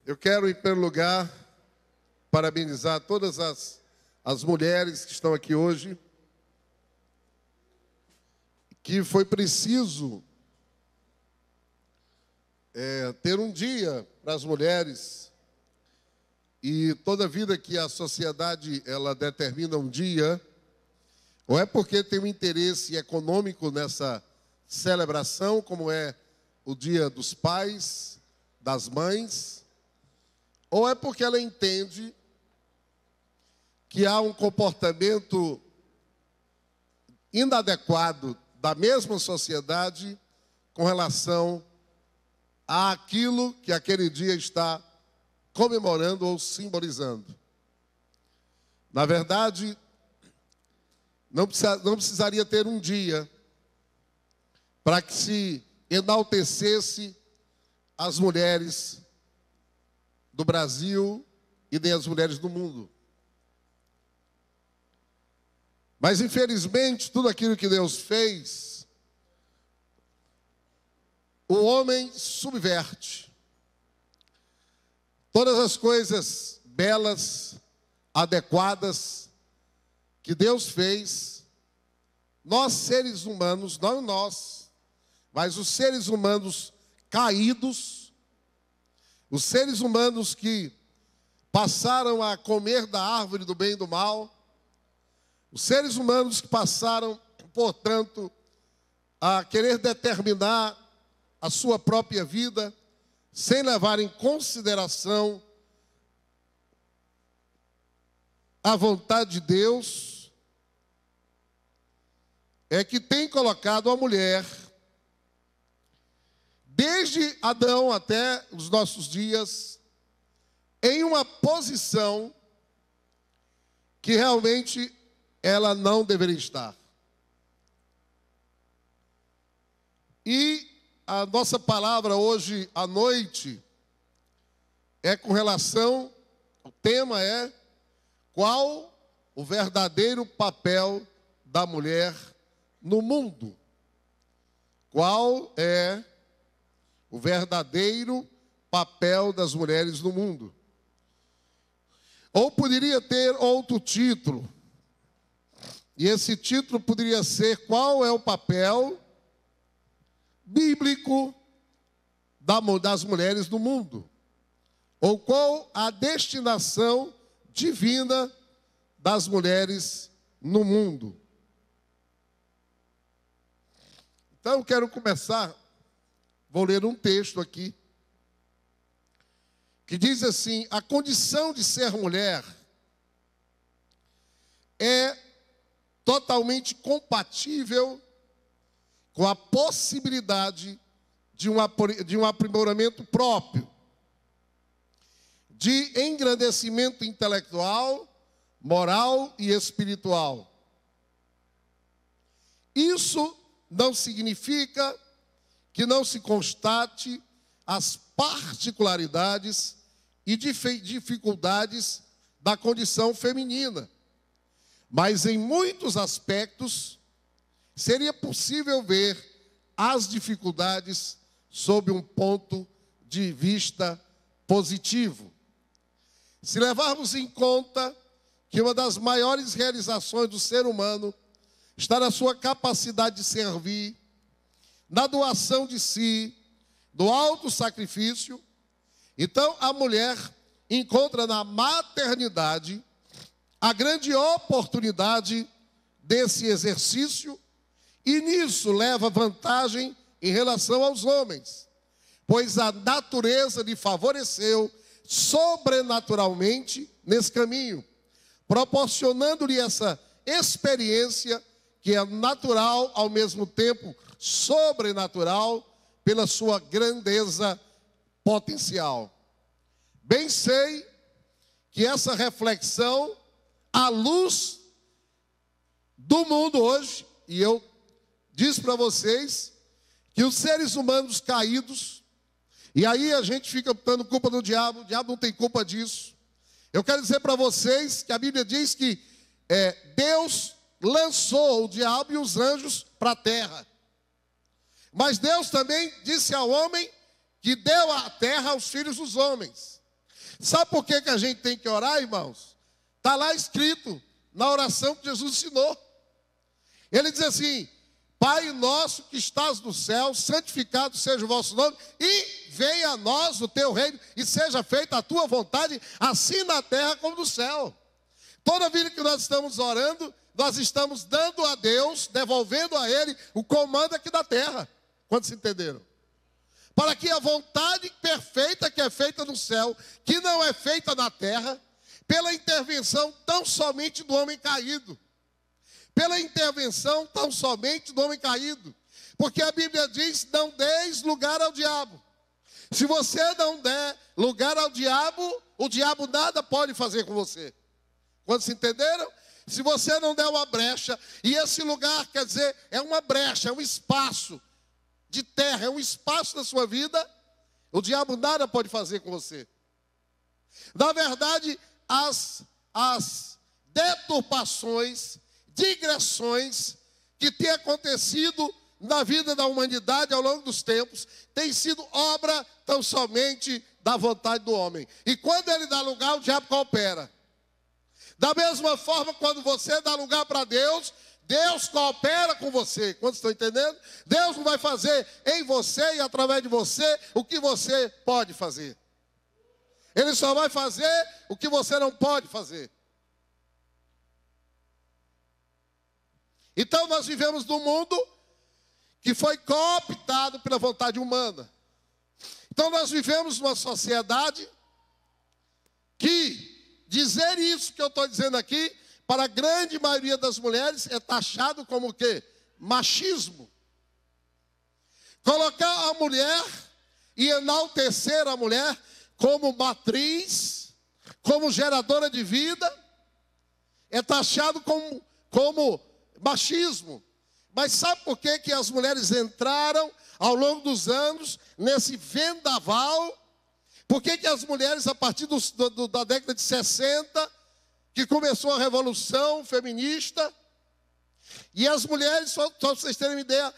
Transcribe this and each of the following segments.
Eu quero, em primeiro lugar, parabenizar todas as mulheres que estão aqui hoje, que foi preciso ter um dia para as mulheres, e toda vida que a sociedade ela determina um dia, ou é porque tem um interesse econômico nessa celebração, como é o Dia dos Pais, das Mães, ou é porque ela entende que há um comportamento inadequado da mesma sociedade com relação àquilo que aquele dia está comemorando ou simbolizando. Na verdade, não precisaria ter um dia para que se enaltecesse as mulheres do Brasil e nem as mulheres do mundo. Mas, infelizmente, tudo aquilo que Deus fez, o homem subverte. Todas as coisas belas, adequadas, que Deus fez, nós seres humanos, não nós, mas os seres humanos caídos, os seres humanos que passaram a comer da árvore do bem e do mal, os seres humanos que passaram, portanto, a querer determinar a sua própria vida, sem levar em consideração a vontade de Deus, é que tem colocado a mulher, desde Adão até os nossos dias, em uma posição que realmente ela não deveria estar. E a nossa palavra hoje à noite é com relação, o tema é qual o verdadeiro papel da mulher no mundo. Qual é o verdadeiro papel das mulheres no mundo? Ou poderia ter outro título, e esse título poderia ser: qual é o papel bíblico das mulheres no mundo? Ou qual a destinação divina das mulheres no mundo? Então eu quero começar, vou ler um texto aqui, que diz assim: a condição de ser mulher é totalmente compatível com a possibilidade de um aprimoramento próprio, de engrandecimento intelectual, moral e espiritual. Isso não significa que não se constate as particularidades e dificuldades da condição feminina, mas em muitos aspectos seria possível ver as dificuldades sob um ponto de vista positivo. Se levarmos em conta que uma das maiores realizações do ser humano está na sua capacidade de servir, na doação de si, do autossacrifício, então a mulher encontra na maternidade a grande oportunidade desse exercício, e nisso leva vantagem em relação aos homens, pois a natureza lhe favoreceu sobrenaturalmente nesse caminho, proporcionando-lhe essa experiência que é natural, ao mesmo tempo sobrenatural, pela sua grandeza potencial. Bem sei que essa reflexão, à luz do mundo hoje, e eu disse para vocês que os seres humanos caídos, e aí a gente fica dando culpa do diabo, o diabo não tem culpa disso. Eu quero dizer para vocês que a Bíblia diz que Deus lançou o diabo e os anjos para a terra. Mas Deus também disse ao homem que deu a terra aos filhos dos homens. Sabe por que a gente tem que orar, irmãos? Está lá escrito na oração que Jesus ensinou. Ele diz assim: Pai nosso que estás no céu, santificado seja o vosso nome, e venha a nós o teu reino, e seja feita a tua vontade, assim na terra como no céu. Toda vida que nós estamos orando, nós estamos dando a Deus, devolvendo a Ele o comando aqui da terra. Quantos entenderam? Para que a vontade perfeita que é feita no céu, que não é feita na terra, pela intervenção tão somente do homem caído. Pela intervenção tão somente do homem caído. Porque a Bíblia diz: não deis lugar ao diabo. Se você não der lugar ao diabo, o diabo nada pode fazer com você. Quantos entenderam? Se você não der uma brecha, e esse lugar, quer dizer, é uma brecha, é um espaço de terra, é um espaço da sua vida, o diabo nada pode fazer com você. Na verdade, as deturpações, digressões que têm acontecido na vida da humanidade ao longo dos tempos, tem sido obra tão somente da vontade do homem. E quando ele dá lugar, o diabo coopera. Da mesma forma, quando você dá lugar para Deus, Deus coopera com você. Quantos estão entendendo? Deus não vai fazer em você e através de você o que você pode fazer. Ele só vai fazer o que você não pode fazer. Então nós vivemos num mundo que foi cooptado pela vontade humana. Então nós vivemos numa sociedade que dizer isso que eu estou dizendo aqui, para a grande maioria das mulheres, é taxado como o quê? Machismo. Colocar a mulher e enaltecer a mulher como matriz, como geradora de vida, é taxado como machismo. Mas sabe por que as mulheres entraram ao longo dos anos nesse vendaval? Por que as mulheres, a partir da década de 60, que começou a revolução feminista, e as mulheres, só para vocês terem uma ideia,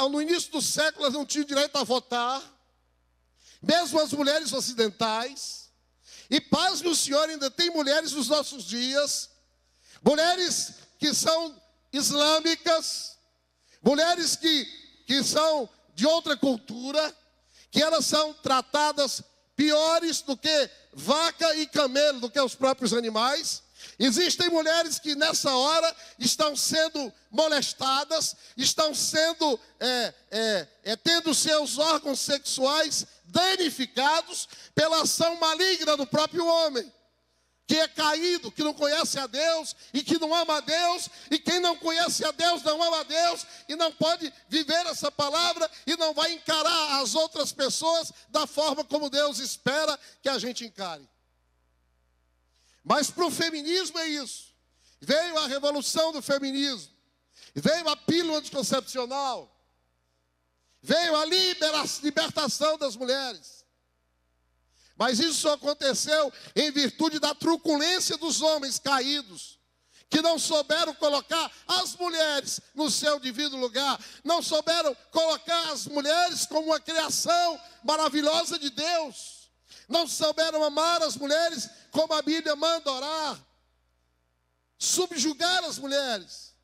no início do século elas não tinham direito a votar, mesmo as mulheres ocidentais, e pasme o Senhor, ainda tem mulheres nos nossos dias, mulheres que são islâmicas, mulheres que são de outra cultura, que elas são tratadas piores do que vaca e camelo, do que os próprios animais. Existem mulheres que nessa hora estão sendo molestadas, estão sendo tendo seus órgãos sexuais danificados pela ação maligna do próprio homem, que é caído, que não conhece a Deus e que não ama a Deus, e quem não conhece a Deus não ama a Deus e não pode viver essa palavra e não vai encarar as outras pessoas da forma como Deus espera que a gente encare. Mas para o feminismo é isso. Veio a revolução do feminismo, veio a pílula anticoncepcional, veio a libertação das mulheres. Mas isso só aconteceu em virtude da truculência dos homens caídos, que não souberam colocar as mulheres no seu devido lugar, não souberam colocar as mulheres como uma criação maravilhosa de Deus, não souberam amar as mulheres como a Bíblia manda orar, subjugar as mulheres,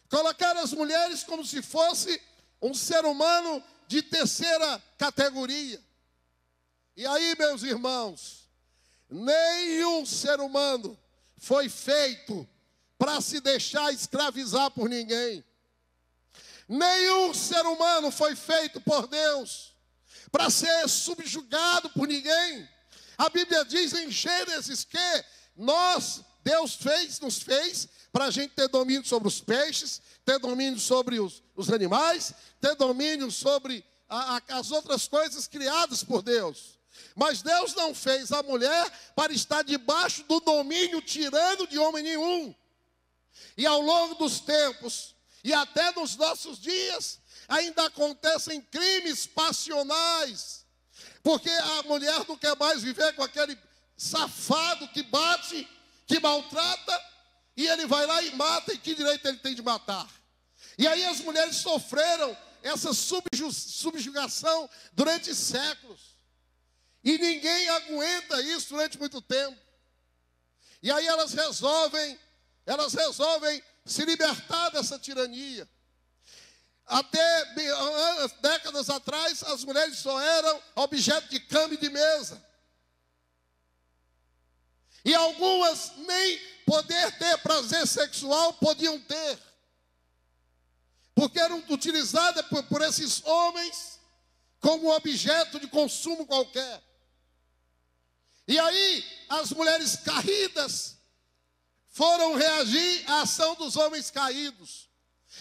colocar as mulheres como se fosse um ser humano de terceira categoria. E aí, meus irmãos, nenhum ser humano foi feito para se deixar escravizar por ninguém. Nenhum ser humano foi feito por Deus para ser subjugado por ninguém. A Bíblia diz em Gênesis que Deus nos fez para a gente ter domínio sobre os peixes, ter domínio sobre os animais, ter domínio sobre as outras coisas criadas por Deus. Mas Deus não fez a mulher para estar debaixo do domínio tirano de homem nenhum. E ao longo dos tempos, e até nos nossos dias, ainda acontecem crimes passionais. Porque a mulher não quer mais viver com aquele safado que bate, que maltrata, e ele vai lá e mata, e que direito ele tem de matar? E aí as mulheres sofreram essa subjugação durante séculos. E ninguém aguenta isso durante muito tempo. E aí elas resolvem se libertar dessa tirania. Até décadas atrás, as mulheres só eram objeto de cama e de mesa. E algumas nem poder ter prazer sexual podiam ter. Porque eram utilizadas por esses homens como objeto de consumo qualquer. E aí, as mulheres caídas foram reagir à ação dos homens caídos.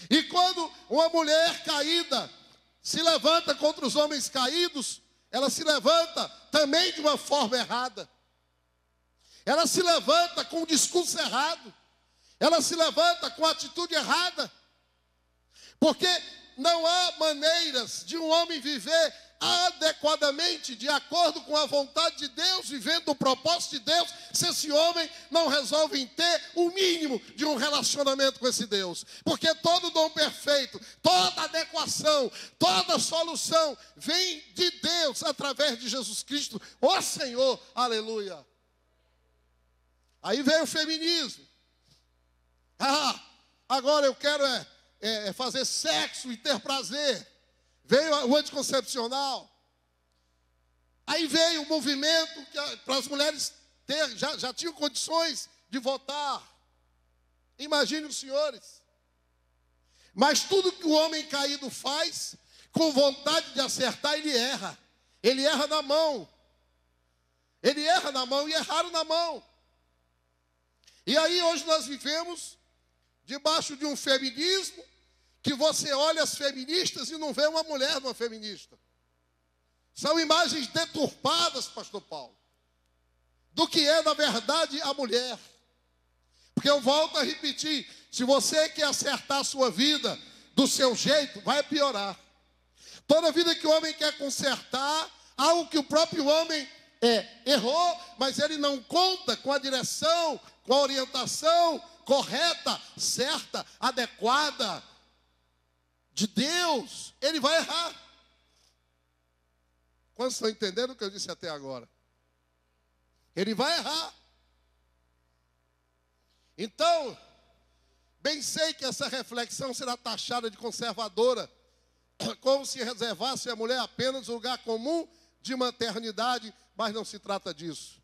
E quando uma mulher caída se levanta contra os homens caídos, ela se levanta também de uma forma errada. Ela se levanta com um discurso errado. Ela se levanta com a atitude errada. Porque não há maneiras de um homem viver adequadamente, de acordo com a vontade de Deus, vivendo o propósito de Deus, se esse homem não resolve em ter o mínimo de um relacionamento com esse Deus. Porque todo dom perfeito, toda adequação, toda solução vem de Deus através de Jesus Cristo, o Senhor, aleluia. Aí veio o feminismo. Agora eu quero fazer sexo e ter prazer. Veio o anticoncepcional. Aí veio o movimento para as mulheres já tinham condições de votar. Imagine os senhores. Mas tudo que o homem caído faz, com vontade de acertar, ele erra. Ele erra na mão. Ele erra na mão e erraram na mão. E aí hoje nós vivemos debaixo de um feminismo que você olha as feministas e não vê uma mulher numa feminista. São imagens deturpadas, pastor Paulo, do que é, na verdade, a mulher. Porque eu volto a repetir, se você quer acertar a sua vida do seu jeito, vai piorar. Toda vida que o homem quer consertar, algo que o próprio homem errou, mas ele não conta com a direção, com a orientação correta, certa, adequada de Deus, ele vai errar. Quantos estão entendendo o que eu disse até agora? Ele vai errar. Então, bem sei que essa reflexão será taxada de conservadora, como se reservasse à mulher apenas o lugar comum de maternidade, mas não se trata disso.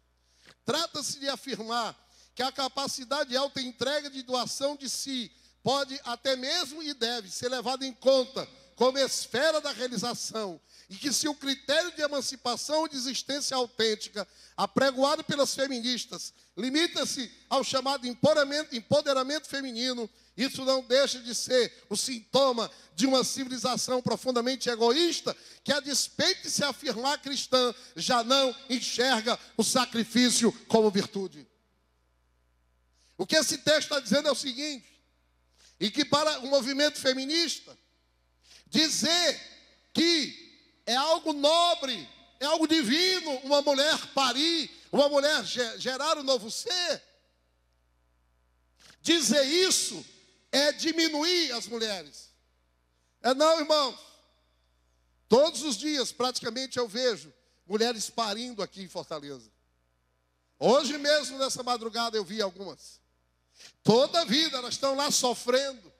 Trata-se de afirmar que a capacidade de alta entrega de doação de si pode até mesmo e deve ser levado em conta como esfera da realização, e que se o critério de emancipação ou de existência autêntica, apregoado pelas feministas, limita-se ao chamado empoderamento feminino, isso não deixa de ser o sintoma de uma civilização profundamente egoísta, que a despeito de se afirmar cristã, já não enxerga o sacrifício como virtude. O que esse texto está dizendo é o seguinte: e que para o movimento feminista, dizer que é algo nobre, é algo divino, uma mulher parir, uma mulher gerar um novo ser, dizer isso é diminuir as mulheres. Não, irmãos. Todos os dias, praticamente, eu vejo mulheres parindo aqui em Fortaleza. Hoje mesmo, nessa madrugada, eu vi algumas. Toda a vida elas estão lá sofrendo.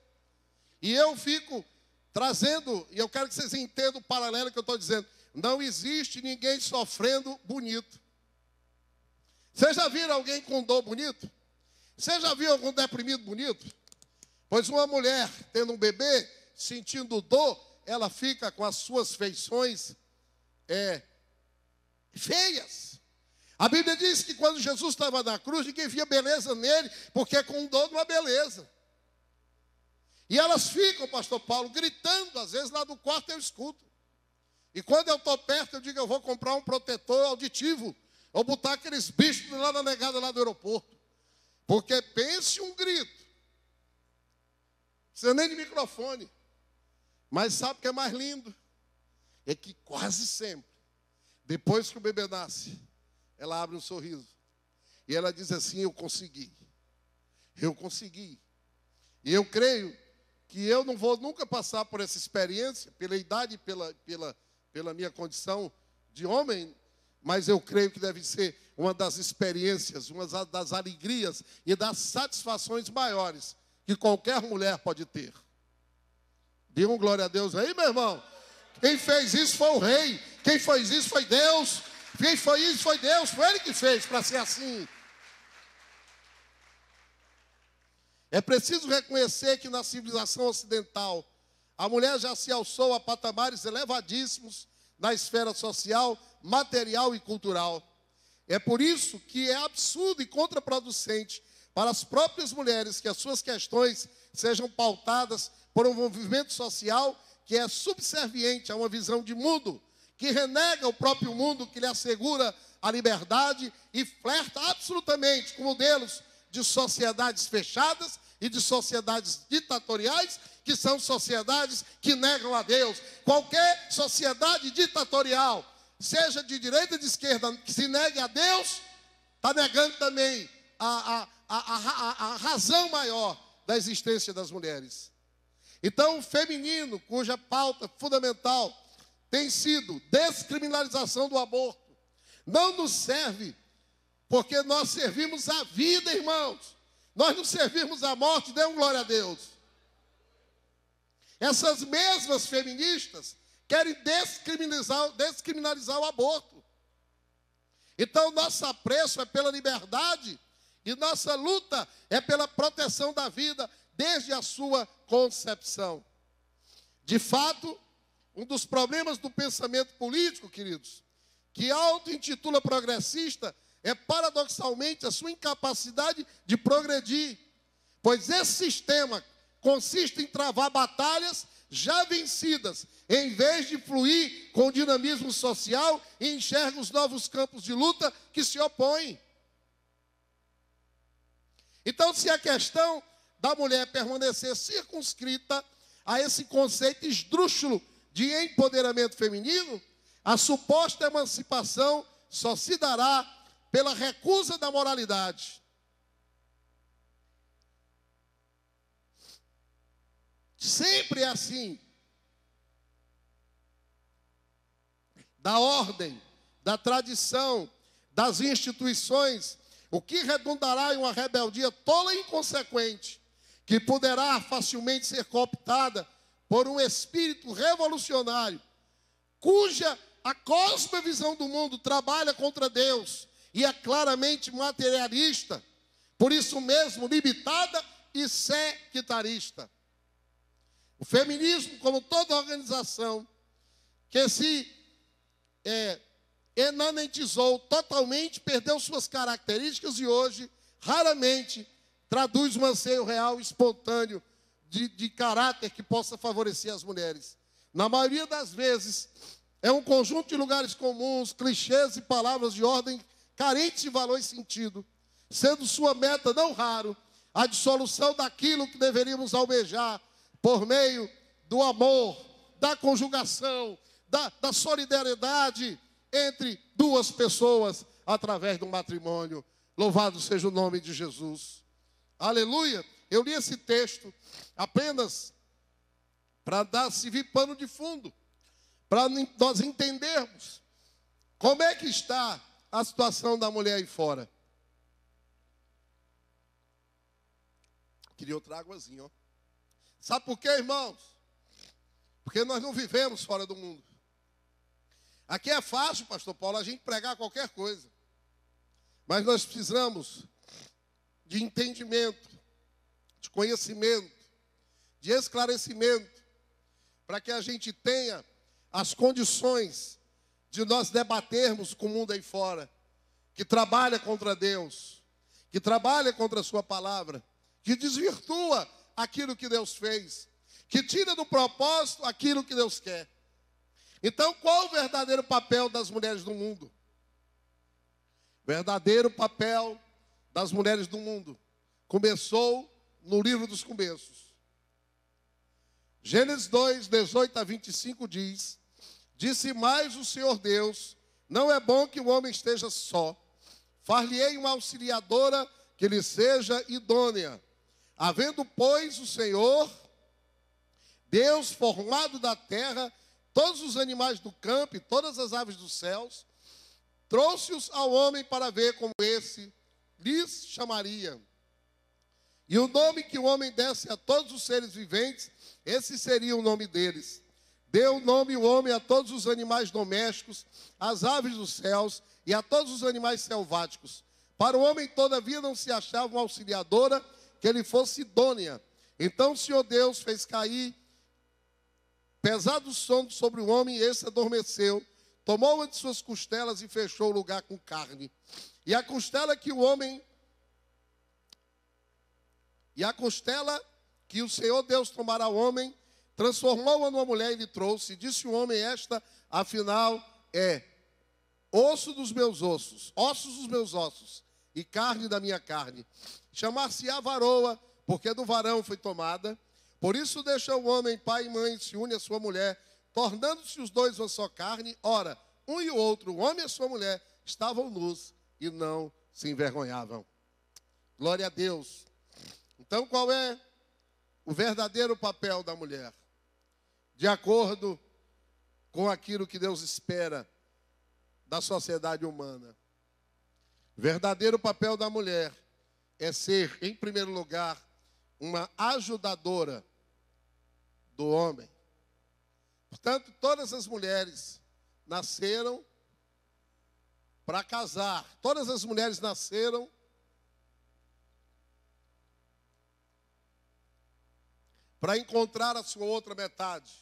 E eu fico trazendo, e eu quero que vocês entendam o paralelo que eu estou dizendo. Não existe ninguém sofrendo bonito. Vocês já viram alguém com dor bonito? Você já viu algum deprimido bonito? Pois uma mulher tendo um bebê, sentindo dor, ela fica com as suas feições feias. A Bíblia diz que quando Jesus estava na cruz, ninguém via beleza nele, porque com dor não há beleza. E elas ficam, pastor Paulo, gritando, às vezes lá do quarto eu escuto. E quando eu estou perto, eu digo, eu vou comprar um protetor auditivo, ou botar aqueles bichos lá na negada lá do aeroporto. Porque pense um grito. Não precisa nem de microfone. Mas sabe o que é mais lindo? É que quase sempre, depois que o bebê nasce, ela abre um sorriso. E ela diz assim, eu consegui. Eu consegui. E eu creio que eu não vou nunca passar por essa experiência, pela idade e pela minha condição de homem, mas eu creio que deve ser uma das experiências, uma das alegrias e das satisfações maiores que qualquer mulher pode ter. Digam glória a Deus aí, meu irmão. Quem fez isso foi o rei. Quem fez isso foi Deus. Quem foi isso foi Deus. Foi Ele que fez para ser assim. É preciso reconhecer que na civilização ocidental, a mulher já se alçou a patamares elevadíssimos na esfera social, material e cultural. É por isso que é absurdo e contraproducente para as próprias mulheres que as suas questões sejam pautadas por um movimento social que é subserviente a uma visão de mundo, que renega o próprio mundo, que lhe assegura a liberdade e flerta absolutamente com modelos de sociedades fechadas e de sociedades ditatoriais, que são sociedades que negam a Deus. Qualquer sociedade ditatorial, seja de direita ou de esquerda, que se negue a Deus, está negando também a razão maior da existência das mulheres. Então, o feminino, cuja pauta fundamental tem sido descriminalização do aborto, não nos serve, porque nós servimos a vida, irmãos. Nós não servimos a morte, dê um glória a Deus. Essas mesmas feministas querem descriminalizar o aborto. Então, nosso apreço é pela liberdade e nossa luta é pela proteção da vida desde a sua concepção. De fato, um dos problemas do pensamento político, queridos, que auto-intitula progressista, é paradoxalmente a sua incapacidade de progredir. Pois esse sistema consiste em travar batalhas já vencidas, em vez de fluir com dinamismo social e enxerga os novos campos de luta que se opõem. Então, se a questão da mulher permanecer circunscrita a esse conceito esdrúxulo de empoderamento feminino, a suposta emancipação só se dará pela recusa da moralidade. Sempre é assim. Da ordem, da tradição, das instituições, o que redundará em uma rebeldia tola e inconsequente, que poderá facilmente ser cooptada por um espírito revolucionário, cuja a cosmovisão do mundo trabalha contra Deus e é claramente materialista, por isso mesmo limitada e sectarista. O feminismo, como toda organização que se enanetizou totalmente, perdeu suas características e hoje, raramente, traduz um anseio real, espontâneo, de caráter que possa favorecer as mulheres. Na maioria das vezes, é um conjunto de lugares comuns, clichês e palavras de ordem carentes de valor e sentido, sendo sua meta, não raro, a dissolução daquilo que deveríamos almejar por meio do amor, da conjugação, da solidariedade entre duas pessoas através do matrimônio. Louvado seja o nome de Jesus. Aleluia. Eu li esse texto apenas para servir pano de fundo, para nós entendermos como é que está a situação da mulher aí fora. Queria outra águazinha, ó. Sabe por quê, irmãos? Porque nós não vivemos fora do mundo. Aqui é fácil, pastor Paulo, a gente pregar qualquer coisa. Mas nós precisamos de entendimento, de conhecimento, de esclarecimento, para que a gente tenha as condições de nós debatermos com o mundo aí fora, que trabalha contra Deus, que trabalha contra a sua palavra, que desvirtua aquilo que Deus fez, que tira do propósito aquilo que Deus quer. Então, qual o verdadeiro papel das mulheres do mundo? O verdadeiro papel das mulheres do mundo começou no livro dos começos. Gênesis 2, 18 a 25 diz: disse mais o Senhor Deus, não é bom que o homem esteja só. Far-lhe-ei uma auxiliadora que lhe seja idônea. Havendo, pois, o Senhor, Deus, formado da terra, todos os animais do campo e todas as aves dos céus, trouxe-os ao homem para ver como esse lhes chamaria. E o nome que o homem desse a todos os seres viventes, esse seria o nome deles. Deu nome o homem a todos os animais domésticos, às aves dos céus e a todos os animais selváticos. Para o homem, todavia, não se achava uma auxiliadora que lhe fosse idônea. Então o Senhor Deus fez cair pesado sono sobre o homem, e esse adormeceu. Tomou uma de suas costelas e fechou o lugar com carne. E a costela que o Senhor Deus tomara ao homem, transformou-a numa mulher e lhe trouxe. Disse o homem: esta, afinal, é osso dos meus ossos, ossos dos meus ossos, e carne da minha carne. Chamar-se-á varoa, porque do varão foi tomada. Por isso deixa o homem pai e mãe, se une à sua mulher, tornando-se os dois uma só carne. Ora, um e o outro, o homem e a sua mulher, estavam nus e não se envergonhavam. Glória a Deus. Então, qual é o verdadeiro papel da mulher? De acordo com aquilo que Deus espera da sociedade humana. O verdadeiro papel da mulher é ser, em primeiro lugar, uma ajudadora do homem. Portanto, todas as mulheres nasceram para casar. Todas as mulheres nasceram para encontrar a sua outra metade.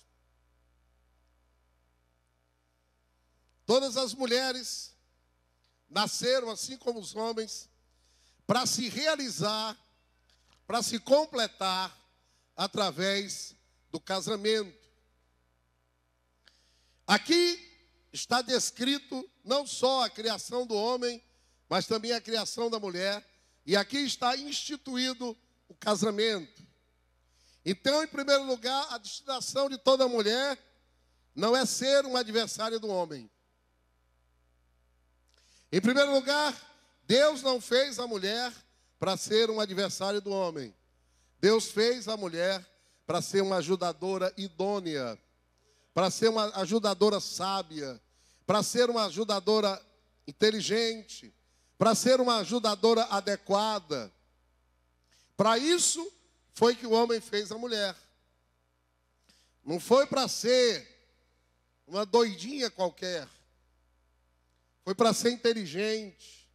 Todas as mulheres nasceram, assim como os homens, para se realizar, para se completar através do casamento. Aqui está descrito não só a criação do homem, mas também a criação da mulher. E aqui está instituído o casamento. Então, em primeiro lugar, a destinação de toda mulher não é ser uma adversária do homem. Em primeiro lugar, Deus não fez a mulher para ser uma adversária do homem. Deus fez a mulher para ser uma ajudadora idônea, para ser uma ajudadora sábia, para ser uma ajudadora inteligente, para ser uma ajudadora adequada. Para isso foi que o homem fez a mulher. Não foi para ser uma doidinha qualquer. Foi para ser inteligente.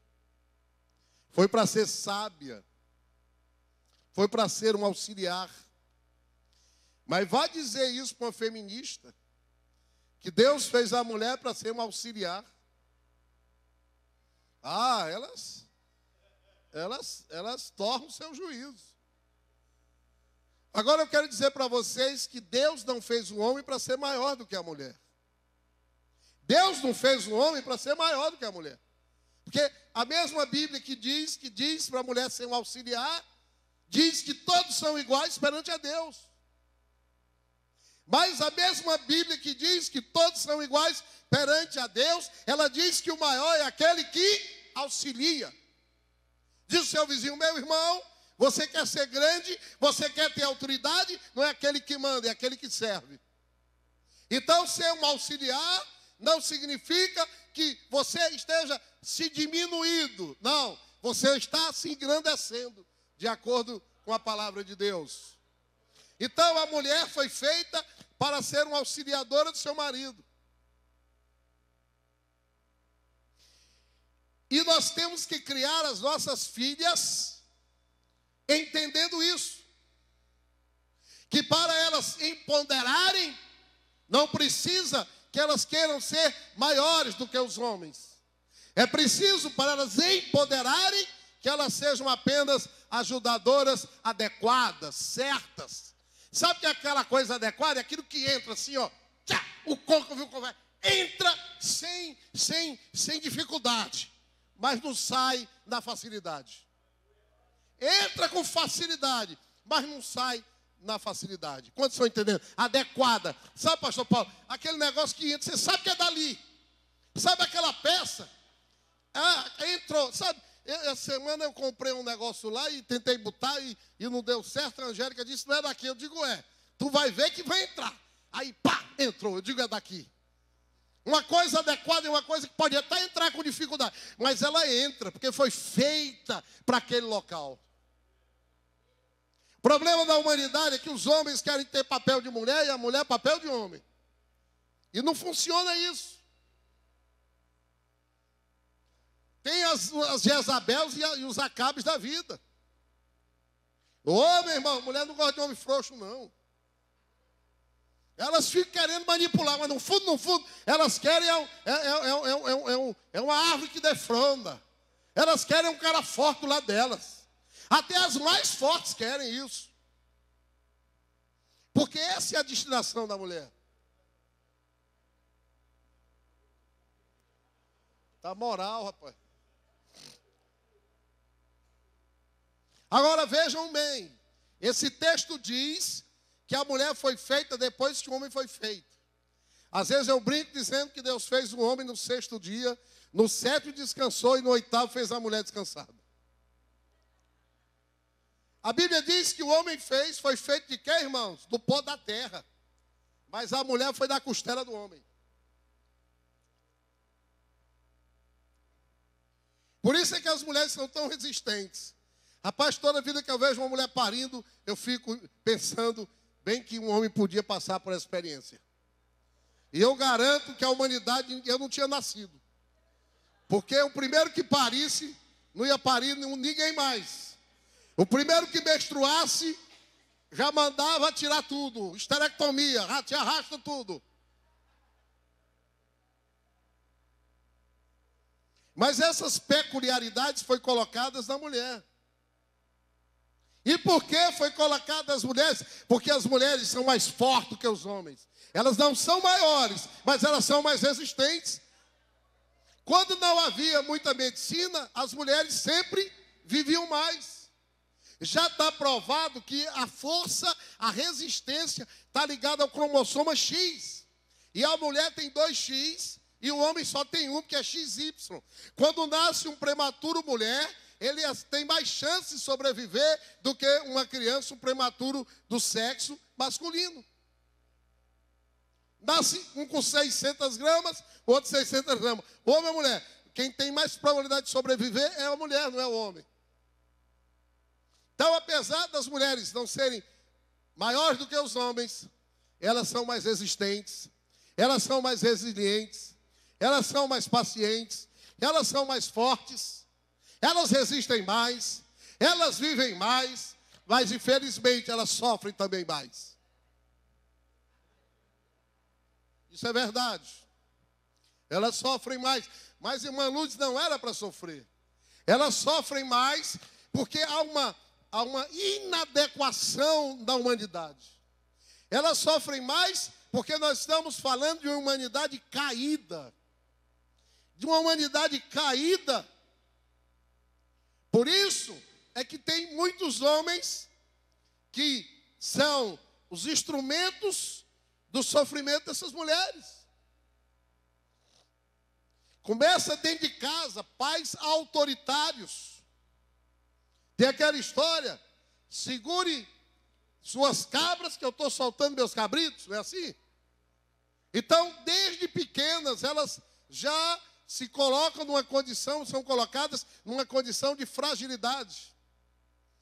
Foi para ser sábia. Foi para ser um auxiliar. Mas vá dizer isso para uma feminista, que Deus fez a mulher para ser um auxiliar. Ah, elas tornam o seu juízo. Agora eu quero dizer para vocês que Deus não fez o homem para ser maior do que a mulher. Deus não fez o homem para ser maior do que a mulher. Porque a mesma Bíblia que diz para a mulher ser um auxiliar, diz que todos são iguais perante a Deus. Mas a mesma Bíblia que diz que todos são iguais perante a Deus, ela diz que o maior é aquele que auxilia. Diz o seu vizinho: meu irmão, você quer ser grande, você quer ter autoridade, não é aquele que manda, é aquele que serve. Então, ser um auxiliar não significa que você esteja se diminuindo. Não, você está se engrandecendo, de acordo com a palavra de Deus. Então, a mulher foi feita para ser uma auxiliadora do seu marido. E nós temos que criar as nossas filhas entendendo isso. Que para elas empoderarem, não precisa que elas queiram ser maiores do que os homens. É preciso, para elas empoderarem, que elas sejam apenas ajudadoras adequadas, certas. Sabe que é aquela coisa adequada? É aquilo que entra assim, ó. Tchá, o coco viu como é. Entra sem dificuldade, mas não sai na facilidade. Entra com facilidade, mas não sai na facilidade. Quantos estão entendendo? Adequada. Sabe, pastor Paulo, aquele negócio que entra, você sabe que é dali. Sabe aquela peça? Ah, entrou, sabe? Essa semana eu comprei um negócio lá e tentei botar e não deu certo. A Angélica disse: não é daqui. Eu digo: é. Tu vai ver que vai entrar. Aí, pá, entrou. Eu digo: é daqui. Uma coisa adequada é uma coisa que pode até entrar com dificuldade, mas ela entra, porque foi feita para aquele local. O problema da humanidade é que os homens querem ter papel de mulher e a mulher papel de homem. E não funciona isso. Tem as Jezabels e os Acabes da vida. Ô, meu irmão, mulher não gosta de homem frouxo, não. Elas ficam querendo manipular, mas no fundo, elas querem uma árvore que defronda. Elas querem um cara forte do lado delas. Até as mais fortes querem isso. Porque essa é a destinação da mulher. Tá moral, rapaz. Agora vejam bem. Esse texto diz que a mulher foi feita depois que o homem foi feito. Às vezes eu brinco dizendo que Deus fez o homem no 6º dia, no 7º descansou e no 8º fez a mulher descansada. A Bíblia diz que o homem foi feito de quê, irmãos? Do pó da terra. Mas a mulher foi da costela do homem. Por isso é que as mulheres são tão resistentes. Rapaz, toda vida que eu vejo uma mulher parindo, eu fico pensando bem que um homem podia passar por essa experiência. E eu garanto que a humanidade, eu não tinha nascido. Porque o primeiro que parisse, não ia parir ninguém mais. O primeiro que menstruasse, já mandava tirar tudo. Esterectomia, te arrasta tudo. Mas essas peculiaridades foram colocadas na mulher. E por que foi colocada as mulheres? Porque as mulheres são mais fortes do que os homens. Elas não são maiores, mas elas são mais resistentes. Quando não havia muita medicina, as mulheres sempre viviam mais. Já está provado que a força, a resistência, está ligada ao cromossoma X. E a mulher tem 2X e o homem só tem um, que é XY. Quando nasce um prematuro mulher, ele tem mais chance de sobreviver do que uma criança, um prematuro do sexo masculino. Nasce um com 600 gramas, outro 600 gramas. Homem ou mulher? Quem tem mais probabilidade de sobreviver é a mulher, não é o homem. Então, apesar das mulheres não serem maiores do que os homens, elas são mais resistentes, elas são mais resilientes, elas são mais pacientes, elas são mais fortes. Elas resistem mais, elas vivem mais, mas infelizmente elas sofrem também mais. Isso é verdade. Elas sofrem mais. Mas irmã Lourdes não era para sofrer. Elas sofrem mais porque há uma inadequação da humanidade. Elas sofrem mais porque nós estamos falando de uma humanidade caída. De uma humanidade caída. Por isso é que tem muitos homens que são os instrumentos do sofrimento dessas mulheres. Começa dentro de casa, pais autoritários. Tem aquela história, segure suas cabras que eu estou soltando meus cabritos, não é assim? Então, desde pequenas, elas já se colocam numa condição, são colocadas numa condição de fragilidade,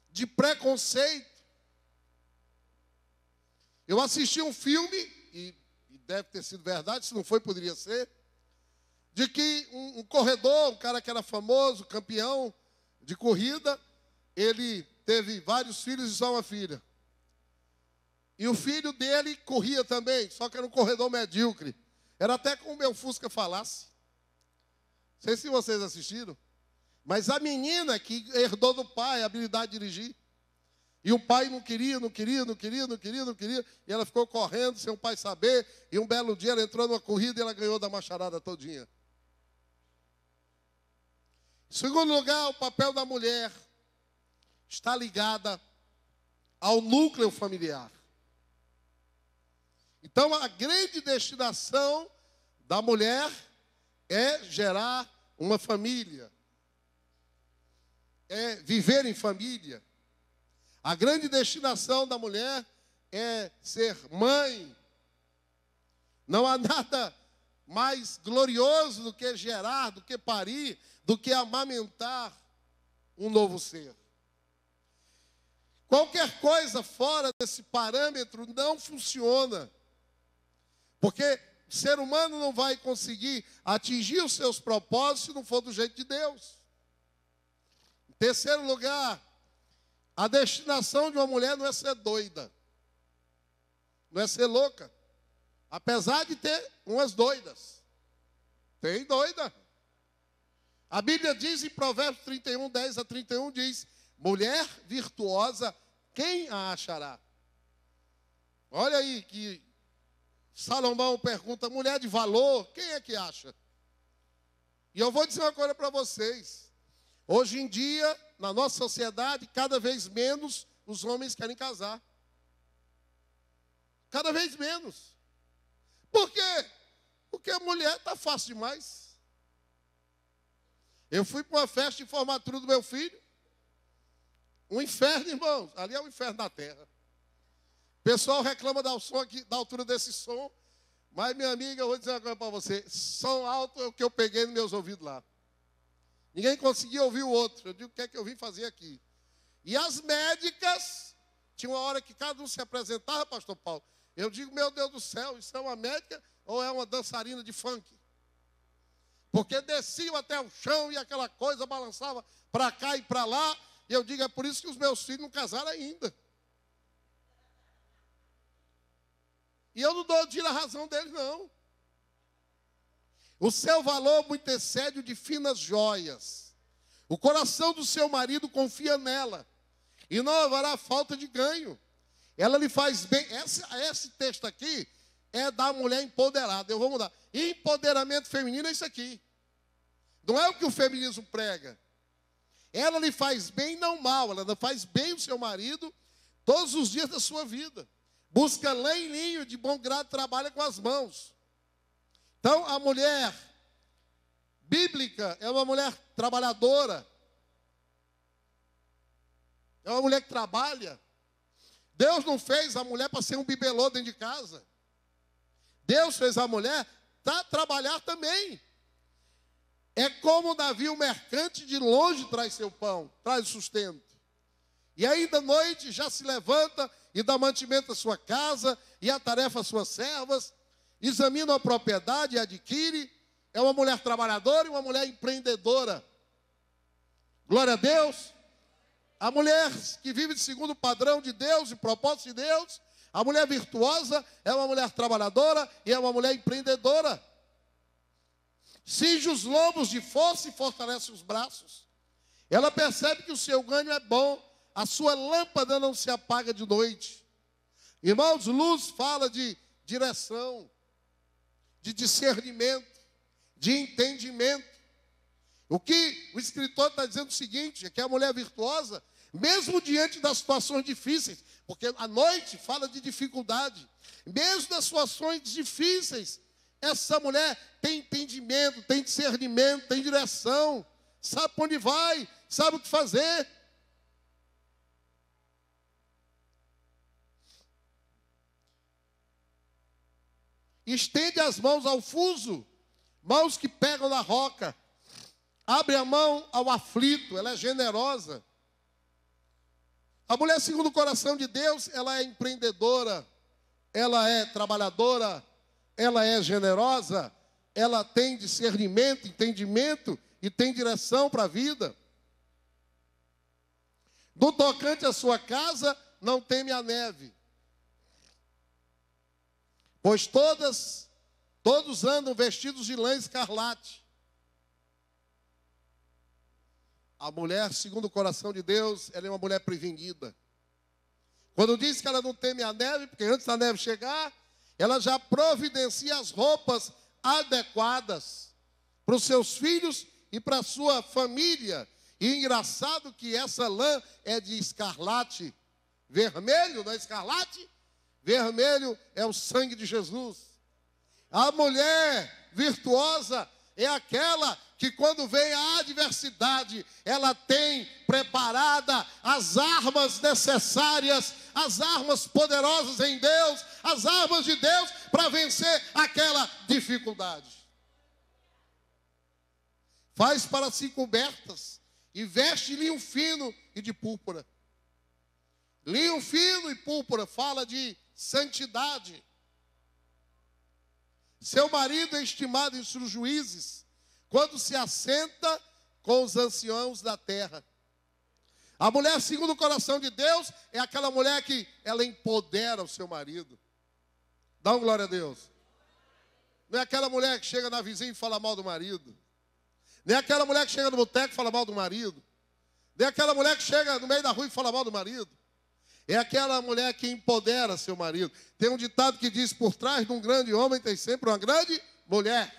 de preconceito. Eu assisti um filme, e deve ter sido verdade, se não foi, poderia ser, de que um corredor, um cara que era famoso, campeão de corrida, ele teve vários filhos e só uma filha. E o filho dele corria também, só que era um corredor medíocre. Era até como o meu Fusca falasse. Não sei se vocês assistiram, mas a menina que herdou do pai a habilidade de dirigir, e o pai não queria, e ela ficou correndo sem o pai saber, e um belo dia ela entrou numa corrida e ela ganhou da macharada todinha. Em segundo lugar, o papel da mulher está ligada ao núcleo familiar. Então, a grande destinação da mulher é gerar uma família, é viver em família. A grande destinação da mulher é ser mãe. Não há nada mais glorioso do que gerar, do que parir, do que amamentar um novo ser. Qualquer coisa fora desse parâmetro não funciona. Porque o ser humano não vai conseguir atingir os seus propósitos se não for do jeito de Deus. Em terceiro lugar, a destinação de uma mulher não é ser doida. Não é ser louca. Apesar de ter umas doidas. Tem doida. A Bíblia diz em Provérbios 31, 10 a 31, diz: mulher virtuosa, quem a achará? Olha aí que Salomão pergunta, mulher de valor, quem é que acha? E eu vou dizer uma coisa para vocês. Hoje em dia, na nossa sociedade, cada vez menos os homens querem casar. Cada vez menos. Por quê? Porque a mulher está fácil demais. Eu fui para uma festa de formatura do meu filho. Um inferno, irmãos. Ali é o inferno da terra. O pessoal reclama do som aqui, da altura desse som. Mas, minha amiga, eu vou dizer uma coisa para você. Som alto é o que eu peguei nos meus ouvidos lá. Ninguém conseguia ouvir o outro. Eu digo, o que é que eu vim fazer aqui? E as médicas, tinha uma hora que cada um se apresentava, pastor Paulo. Eu digo, meu Deus do céu, isso é uma médica ou é uma dançarina de funk? Porque desciam até o chão e aquela coisa balançava para cá e para lá. E eu digo, é por isso que os meus filhos não casaram ainda. E eu não dou tiro a razão deles, não. O seu valor muito excede o de finas joias. O coração do seu marido confia nela. E não haverá falta de ganho. Ela lhe faz bem. Esse texto aqui é da mulher empoderada. Eu vou mudar. Empoderamento feminino é isso aqui. Não é o que o feminismo prega. Ela lhe faz bem, não mal. Ela faz bem o seu marido todos os dias da sua vida. Busca lã e linho, de bom grado trabalha com as mãos. Então, a mulher bíblica é uma mulher trabalhadora. É uma mulher que trabalha. Deus não fez a mulher para ser um bibelô dentro de casa. Deus fez a mulher para trabalhar também. É como o navio mercante de longe traz seu pão, traz sustento. E ainda à noite já se levanta e dá mantimento à sua casa e atarefa às suas servas, examina a propriedade e adquire. É uma mulher trabalhadora e uma mulher empreendedora. Glória a Deus. A mulher que vive segundo o padrão de Deus e propósito de Deus, a mulher virtuosa é uma mulher trabalhadora e é uma mulher empreendedora. Cinge os lombos de força e fortalece os braços. Ela percebe que o seu ganho é bom, a sua lâmpada não se apaga de noite. Irmãos, luz fala de direção, de discernimento, de entendimento. O que o escritor está dizendo é o seguinte, é que a mulher virtuosa, mesmo diante das situações difíceis, porque a noite fala de dificuldade, mesmo das situações difíceis, essa mulher tem entendimento, tem discernimento, tem direção, sabe para onde vai, sabe o que fazer. Estende as mãos ao fuso, mãos que pegam na roca. Abre a mão ao aflito, ela é generosa. A mulher segundo o coração de Deus, ela é empreendedora, ela é trabalhadora, ela é generosa, ela tem discernimento, entendimento e tem direção para a vida. No tocante à sua casa, não teme a neve, pois todos andam vestidos de lã escarlate. A mulher, segundo o coração de Deus, ela é uma mulher prevenida. Quando diz que ela não teme a neve, porque antes da neve chegar, ela já providencia as roupas adequadas para os seus filhos e para a sua família. E engraçado que essa lã é de escarlate. Vermelho, não é escarlate? Vermelho é o sangue de Jesus. A mulher virtuosa é aquela que quando vem a adversidade, ela tem preparada as armas necessárias, as armas poderosas em Deus, as armas de Deus para vencer aquela dificuldade. Faz para si cobertas e veste linho fino e de púrpura. Linho fino e púrpura fala de santidade. Seu marido é estimado em seus juízes, quando se assenta com os anciãos da terra. A mulher segundo o coração de Deus é aquela mulher que ela empodera o seu marido. Dá uma glória a Deus. Não é aquela mulher que chega na vizinha e fala mal do marido. Nem é aquela mulher que chega no boteco e fala mal do marido. Nem é aquela mulher que chega no meio da rua e fala mal do marido. É aquela mulher que empodera seu marido. Tem um ditado que diz, por trás de um grande homem tem sempre uma grande mulher.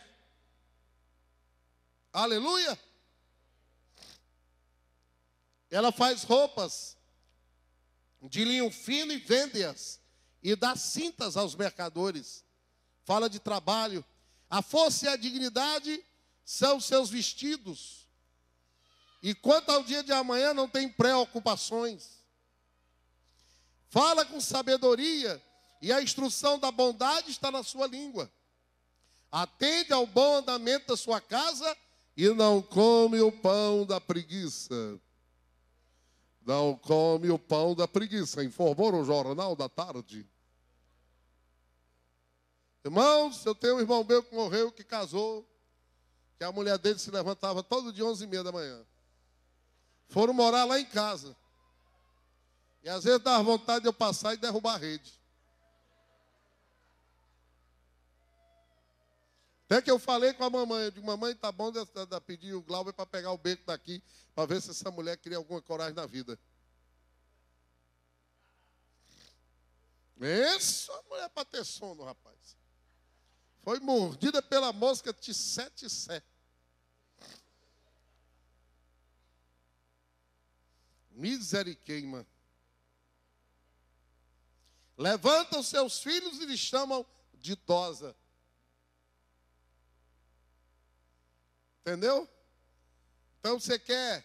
Aleluia! Ela faz roupas de linho fino e vende-as. E dá cintas aos mercadores. Fala de trabalho. A força e a dignidade são seus vestidos. E quanto ao dia de amanhã não tem preocupações. Fala com sabedoria e a instrução da bondade está na sua língua. Atende ao bom andamento da sua casa e não come o pão da preguiça. Não come o pão da preguiça, informou o Jornal da Tarde. Irmãos, eu tenho um irmão meu que morreu, que casou, que a mulher dele se levantava todo dia 11h30 da manhã. Foram morar lá em casa. E às vezes dava vontade de eu passar e derrubar a rede. Até que eu falei com a mamãe, eu digo, mamãe, tá bom de pedir o Glauber para pegar o beco daqui, para ver se essa mulher queria alguma coragem na vida. Essa mulher para ter sono, rapaz. Foi mordida pela mosca tissé. Misericórdia. Levantam seus filhos e lhes chamam de idosa. Entendeu? Então você quer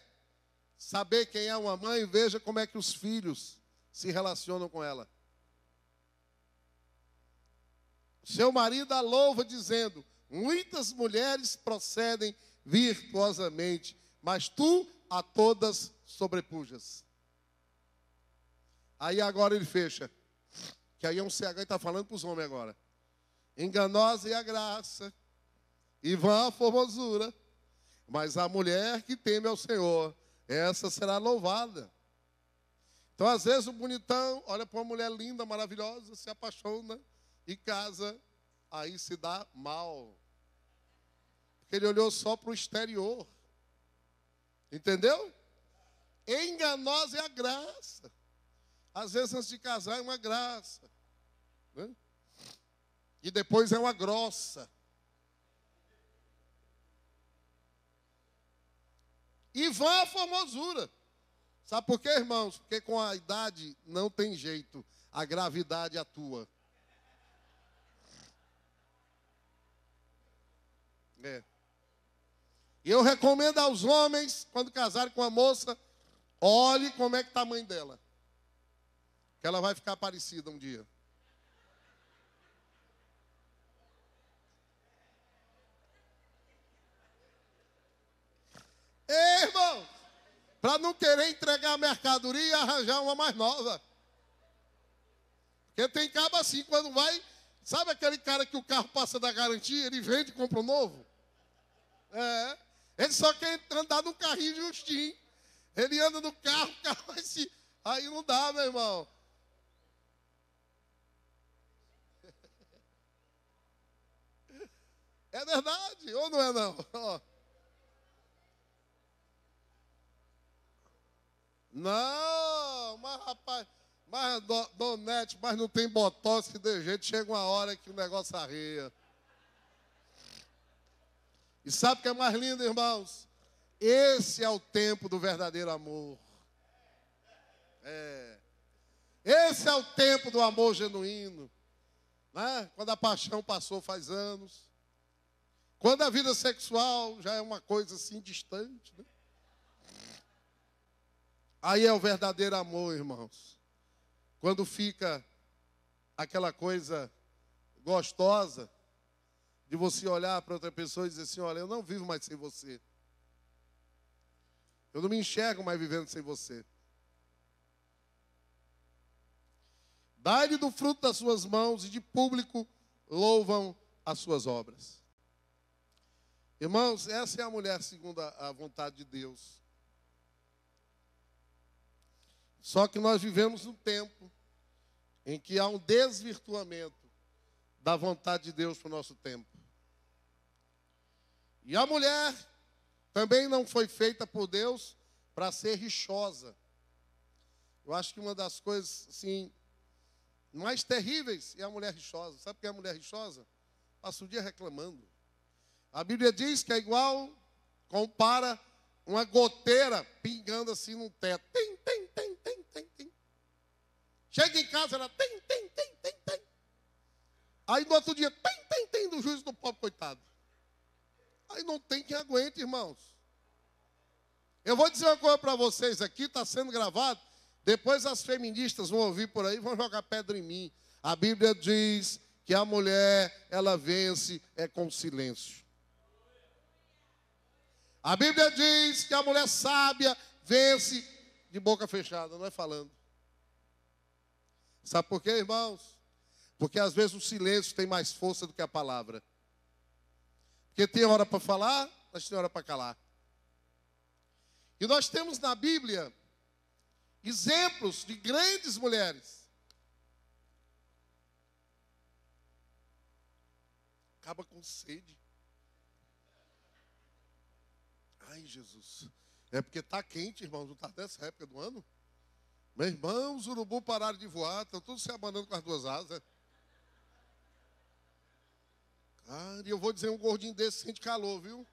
saber quem é uma mãe, veja como é que os filhos se relacionam com ela. Seu marido a louva dizendo, muitas mulheres procedem virtuosamente, mas tu a todas sobrepujas. Aí agora ele fecha. Que aí é um CH e está falando para os homens agora. Enganosa é a graça, e vã a formosura, mas a mulher que teme ao Senhor, essa será louvada. Então, às vezes, o bonitão olha para uma mulher linda, maravilhosa, se apaixona e casa, aí se dá mal. Porque ele olhou só para o exterior. Entendeu? Enganosa é a graça. Às vezes, antes de casar, é uma graça. Né? E depois é uma grossa. E vã a formosura. Sabe por quê, irmãos? Porque com a idade não tem jeito. A gravidade atua. É. E eu recomendo aos homens, quando casarem com a moça, olhe como é que está a mãe dela. Que ela vai ficar parecida um dia. Ei, irmão, para não querer entregar a mercadoria e arranjar uma mais nova. Porque tem cabo assim, quando vai, sabe aquele cara que o carro passa da garantia, ele vende e compra um novo? É, ele só quer andar no carrinho justinho. Ele anda no carro, o carro vai se... Aí não dá, meu irmão. É verdade, ou não é não? Não, mas rapaz, mas Donete, mas não tem botox que de jeito, chega uma hora que o negócio arreia. E sabe o que é mais lindo, irmãos? Esse é o tempo do verdadeiro amor. É. Esse é o tempo do amor genuíno. Né? Quando a paixão passou faz anos. Quando a vida sexual já é uma coisa assim distante. Né? Aí é o verdadeiro amor, irmãos. quando fica aquela coisa gostosa de você olhar para outra pessoa e dizer assim, olha, eu não vivo mais sem você. Eu não me enxergo mais vivendo sem você. Dai-lhe do fruto das suas mãos e de público louvam as suas obras. Irmãos, essa é a mulher segundo a vontade de Deus. Só que nós vivemos um tempo em que há um desvirtuamento da vontade de Deus para o nosso tempo. E a mulher também não foi feita por Deus para ser rixosa. Eu acho que uma das coisas, assim, mais terríveis é a mulher rixosa. Sabe o que é a mulher rixosa? Passa o dia reclamando. A Bíblia diz que é igual, compara uma goteira pingando assim num teto. Tem. Chega em casa, ela tem. Aí no outro dia, tem do juízo do pobre, coitado. Aí não tem quem aguente, irmãos. Eu vou dizer uma coisa para vocês aqui, está sendo gravado. Depois as feministas vão ouvir por aí, vão jogar pedra em mim. A Bíblia diz que a mulher, ela vence com silêncio. A Bíblia diz que a mulher sábia vence de boca fechada, não é falando. Sabe por quê, irmãos? Porque às vezes o silêncio tem mais força do que a palavra. Porque tem hora para falar, mas tem hora para calar. E nós temos na Bíblia exemplos de grandes mulheres. Acaba com sede. Ai, Jesus. É porque está quente, irmãos, não está nessa época do ano? Meu irmão, os urubus pararam de voar, estão todos se abanando com as duas asas. Cara, e eu vou dizer, um gordinho desse sente calor, viu?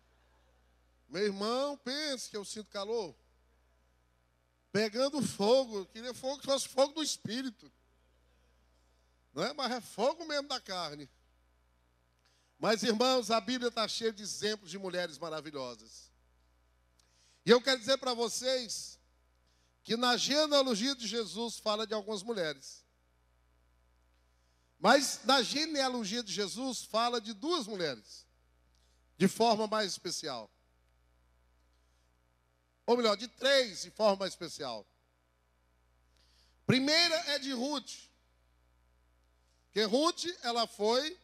Meu irmão, pense que eu sinto calor. Pegando fogo, eu queria fogo que fosse fogo do espírito. Não é? Mas é fogo mesmo da carne. Mas, irmãos, a Bíblia está cheia de exemplos de mulheres maravilhosas. E eu quero dizer para vocês que na genealogia de Jesus fala de algumas mulheres. Mas na genealogia de Jesus fala de duas mulheres, de forma mais especial. Ou melhor, de três de forma mais especial. Primeira é de Ruth. Porque Ruth, ela foi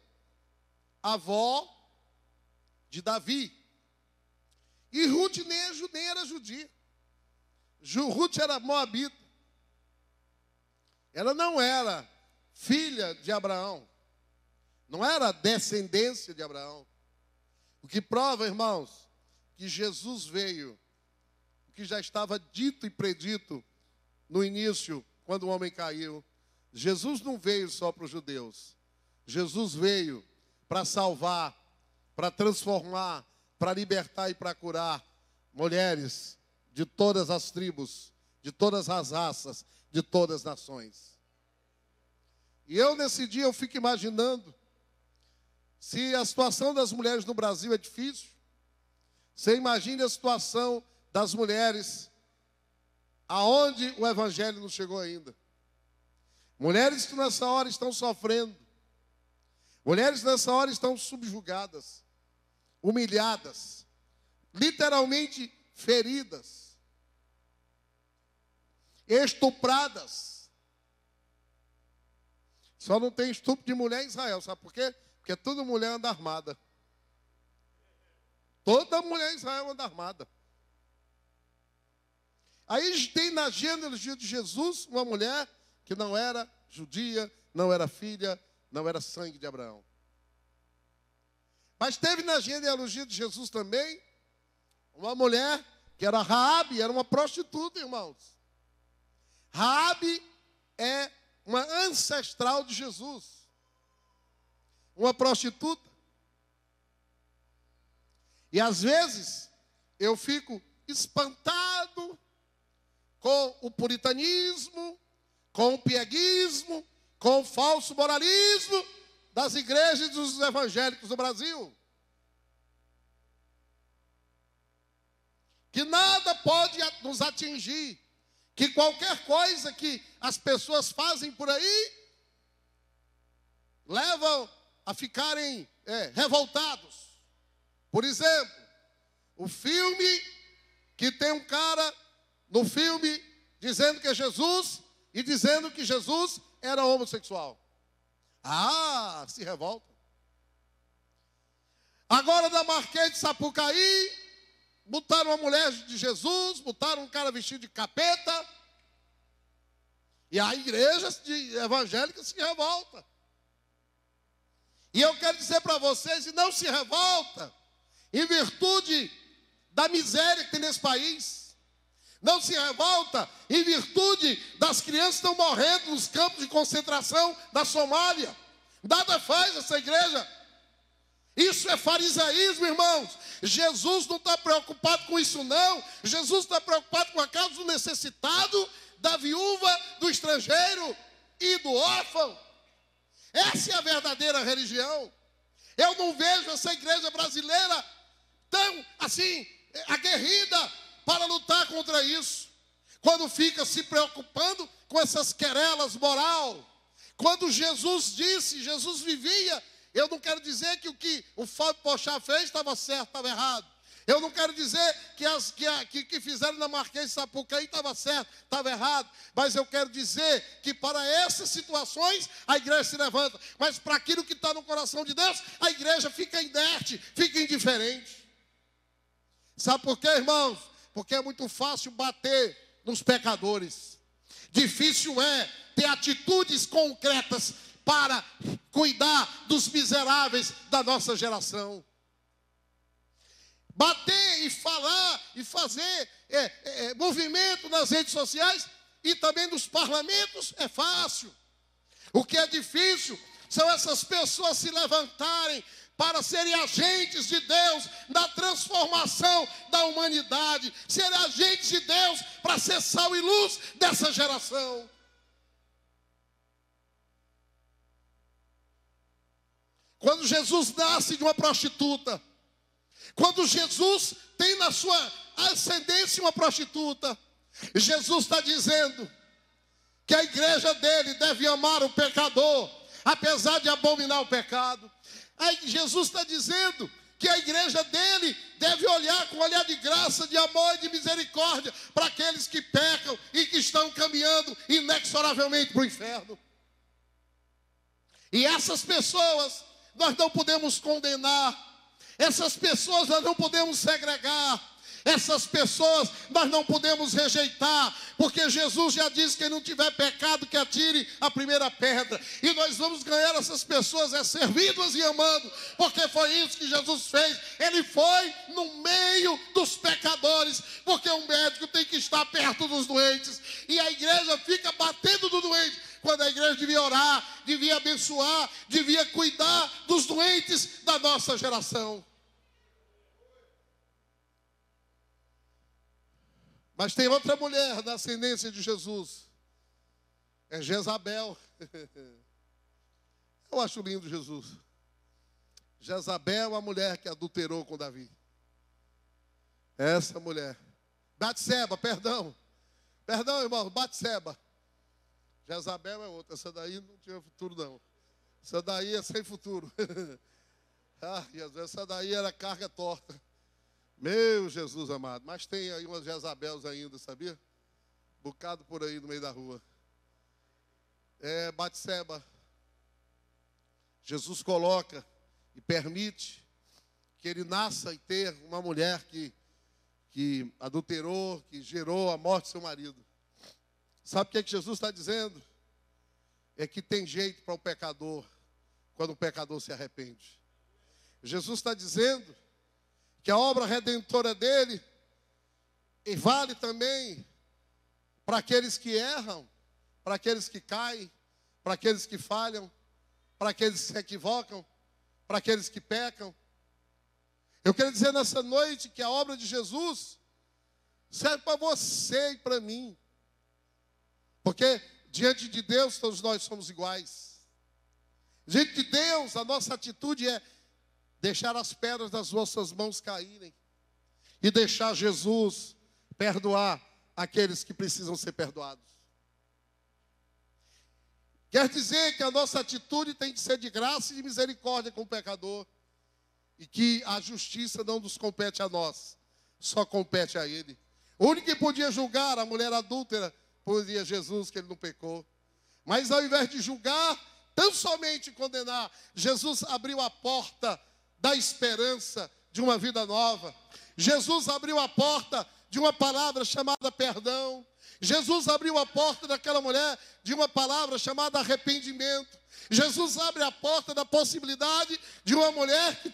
avó de Davi. E Ruth nem era judia. Ruth era moabita. Ela não era filha de Abraão. Não era descendência de Abraão. O que prova, irmãos, que Jesus veio, o que já estava dito e predito no início, quando o homem caiu. Jesus não veio só para os judeus. Jesus veio para salvar, para transformar, para libertar e para curar mulheres de todas as tribos, de todas as raças, de todas as nações. E eu, nesse dia, eu fico imaginando, se a situação das mulheres no Brasil é difícil, você imagine a situação das mulheres aonde o Evangelho não chegou ainda. Mulheres que nessa hora estão sofrendo. Mulheres nessa hora estão subjugadas, humilhadas, literalmente feridas, estupradas. Só não tem estupro de mulher em Israel, sabe por quê? Porque toda mulher anda armada. Toda mulher em Israel anda armada. Aí tem na genealogia de Jesus uma mulher que não era judia, não era filha, não era sangue de Abraão. Mas teve na genealogia de Jesus também uma mulher que era Raabe, era uma prostituta, irmãos. Raabe é uma ancestral de Jesus. Uma prostituta. E às vezes eu fico espantado com o puritanismo, com o pieguismo, com o falso moralismo das igrejas dos evangélicos do Brasil. Que nada pode nos atingir, que qualquer coisa que as pessoas fazem por aí levam a ficarem revoltados. Por exemplo, o filme que tem um cara no filme dizendo que é Jesus e dizendo que Jesus era homossexual. Ah, se revolta. Agora na Marquês de Sapucaí, botaram uma mulher de Jesus, botaram um cara vestido de capeta, e a igreja evangélica se revolta. E eu quero dizer para vocês, e não se revolta em virtude da miséria que tem nesse país. Não se revolta em virtude das crianças que estão morrendo nos campos de concentração da Somália. Nada faz essa igreja. Isso é farisaísmo, irmãos. Jesus não está preocupado com isso, não. Jesus está preocupado com a causa do necessitado, da viúva, do estrangeiro e do órfão. Essa é a verdadeira religião. Eu não vejo essa igreja brasileira tão, assim, aguerrida para lutar contra isso. Quando fica se preocupando com essas querelas moral. Quando Jesus disse, Jesus vivia. Eu não quero dizer que o que o Fábio Pochá fez estava certo, estava errado. Eu não quero dizer que fizeram na Marquês de Sapucaí estava certo, estava errado. Mas eu quero dizer que para essas situações a igreja se levanta. Mas para aquilo que está no coração de Deus, a igreja fica inerte, fica indiferente. Sabe por quê, irmãos? Porque é muito fácil bater nos pecadores. Difícil é ter atitudes concretas para cuidar dos miseráveis da nossa geração. Bater e falar e fazer movimento nas redes sociais e também nos parlamentos é fácil. O que é difícil são essas pessoas se levantarem para serem agentes de Deus na transformação da humanidade, serem agentes de Deus para ser sal e luz dessa geração. Quando Jesus nasce de uma prostituta, quando Jesus tem na sua ascendência uma prostituta, Jesus está dizendo que a igreja dele deve amar o pecador, apesar de abominar o pecado. Aí Jesus está dizendo que a igreja dele deve olhar com olhar de graça, de amor e de misericórdia para aqueles que pecam e que estão caminhando inexoravelmente para o inferno. E essas pessoas nós não podemos condenar, essas pessoas nós não podemos segregar, essas pessoas nós não podemos rejeitar, porque Jesus já disse que quem não tiver pecado que atire a primeira pedra. E nós vamos ganhar essas pessoas servindo-as e amando, porque foi isso que Jesus fez. Ele foi no meio dos pecadores, porque um médico tem que estar perto dos doentes, e a igreja fica batendo no doente, quando a igreja devia orar, devia abençoar, devia cuidar dos doentes da nossa geração. Mas tem outra mulher da ascendência de Jesus. É Jezabel. Eu acho lindo Jesus. Jezabel, a mulher que adulterou com Davi. Essa mulher. Batseba, perdão. Perdão, irmão, Batseba. Jezabel é outra. Essa daí não tinha futuro, não. Essa daí é sem futuro. Essa daí era carga torta. Meu Jesus amado, mas tem aí umas Jezabels ainda, sabia? Bocado por aí no meio da rua. Batseba. Jesus coloca e permite que ele nasça e ter uma mulher que adulterou, que gerou a morte do seu marido. Sabe o que Jesus está dizendo? É que tem jeito para o pecador quando o pecador se arrepende. Jesus está dizendo que a obra redentora dele e vale também para aqueles que erram, para aqueles que caem, para aqueles que falham, para aqueles que se equivocam, para aqueles que pecam. Eu quero dizer nessa noite que a obra de Jesus serve para você e para mim. Porque diante de Deus todos nós somos iguais. Diante de Deus a nossa atitude é deixar as pedras das vossas mãos caírem e deixar Jesus perdoar aqueles que precisam ser perdoados. Quer dizer que a nossa atitude tem que ser de graça e de misericórdia com o pecador. E que a justiça não nos compete a nós, só compete a ele. O único que podia julgar a mulher adúltera, podia Jesus, que ele não pecou. Mas ao invés de julgar, tão somente condenar, Jesus abriu a porta da esperança de uma vida nova. Jesus abriu a porta de uma palavra chamada perdão. Jesus abriu a porta daquela mulher de uma palavra chamada arrependimento. Jesus abre a porta da possibilidade de uma mulher que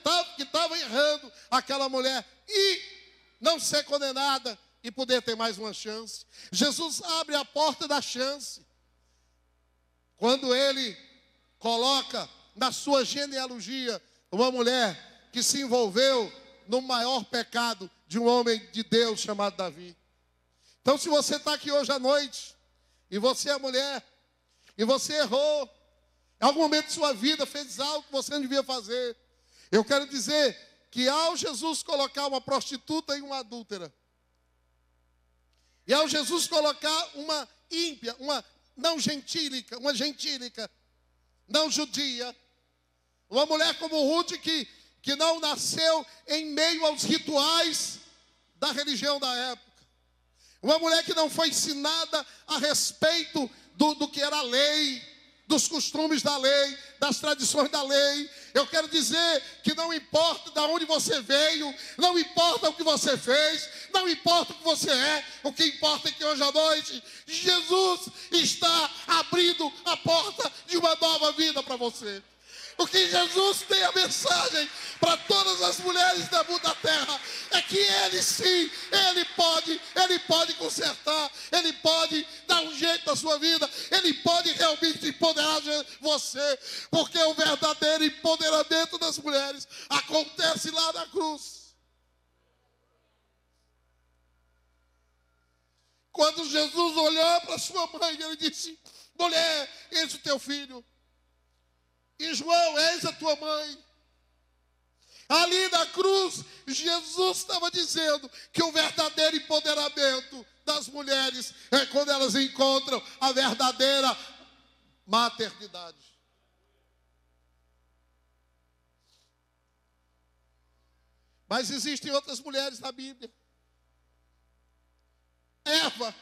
estava errando, aquela mulher, e não ser condenada e poder ter mais uma chance. Jesus abre a porta da chance. Quando ele coloca na sua genealogia uma mulher que se envolveu no maior pecado de um homem de Deus chamado Davi. Então, se você está aqui hoje à noite, e você é mulher, e você errou, em algum momento de sua vida fez algo que você não devia fazer, eu quero dizer que ao Jesus colocar uma prostituta e uma adúltera, e ao Jesus colocar uma ímpia, uma gentílica, não judia, uma mulher como Ruth que não nasceu em meio aos rituais da religião da época, uma mulher que não foi ensinada a respeito do que era a lei, dos costumes da lei, das tradições da lei. Eu quero dizer que não importa de onde você veio, não importa o que você fez, não importa o que você é, o que importa é que hoje à noite Jesus está abrindo a porta de uma nova vida para você. Porque Jesus tem a mensagem para todas as mulheres da terra, é que Ele sim, Ele pode consertar, Ele pode dar um jeito na sua vida, Ele pode realmente empoderar você, porque o verdadeiro empoderamento das mulheres acontece lá na cruz. Quando Jesus olhou para sua mãe, Ele disse: mulher, eis o teu filho. E João, eis a tua mãe. Ali na cruz, Jesus estava dizendo que o verdadeiro empoderamento das mulheres é quando elas encontram a verdadeira maternidade. Mas existem outras mulheres na Bíblia. Eva,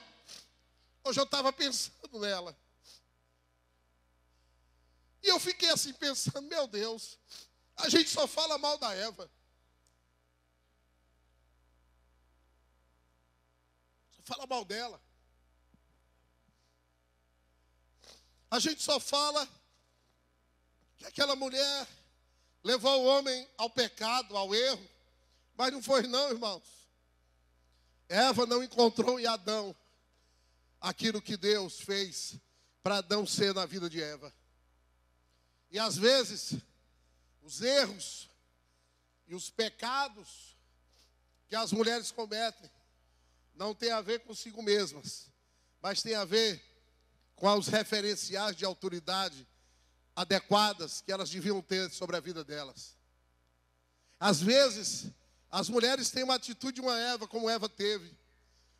hoje eu estava pensando nela. E eu fiquei assim pensando, meu Deus, a gente só fala mal da Eva. Só fala mal dela. A gente só fala que aquela mulher levou o homem ao pecado, ao erro. Mas não foi não, irmãos. Eva não encontrou em Adão aquilo que Deus fez para Adão ser na vida de Eva. E às vezes, os erros e os pecados que as mulheres cometem não tem a ver consigo mesmas, mas tem a ver com os referenciais de autoridade adequadas que elas deviam ter sobre a vida delas. Às vezes, as mulheres têm uma atitude de uma Eva, como Eva teve,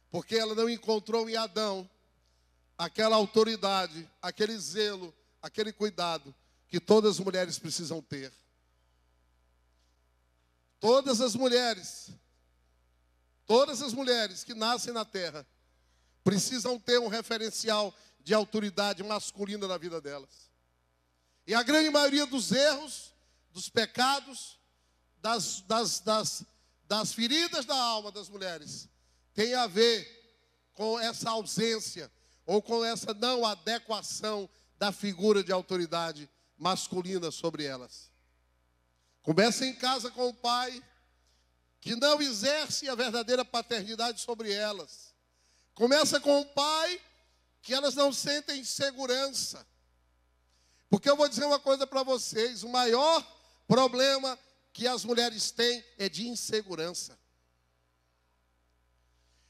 porque ela não encontrou em Adão aquela autoridade, aquele zelo, aquele cuidado que todas as mulheres precisam ter. Todas as mulheres que nascem na terra precisam ter um referencial de autoridade masculina na vida delas. E a grande maioria dos erros, dos pecados, das feridas da alma das mulheres tem a ver com essa ausência ou com essa não adequação da figura de autoridade masculina sobre elas. Começa em casa com o pai, que não exerce a verdadeira paternidade sobre elas. Começa com o pai, que elas não sentem segurança. Porque eu vou dizer uma coisa para vocês, o maior problema que as mulheres têm é de insegurança.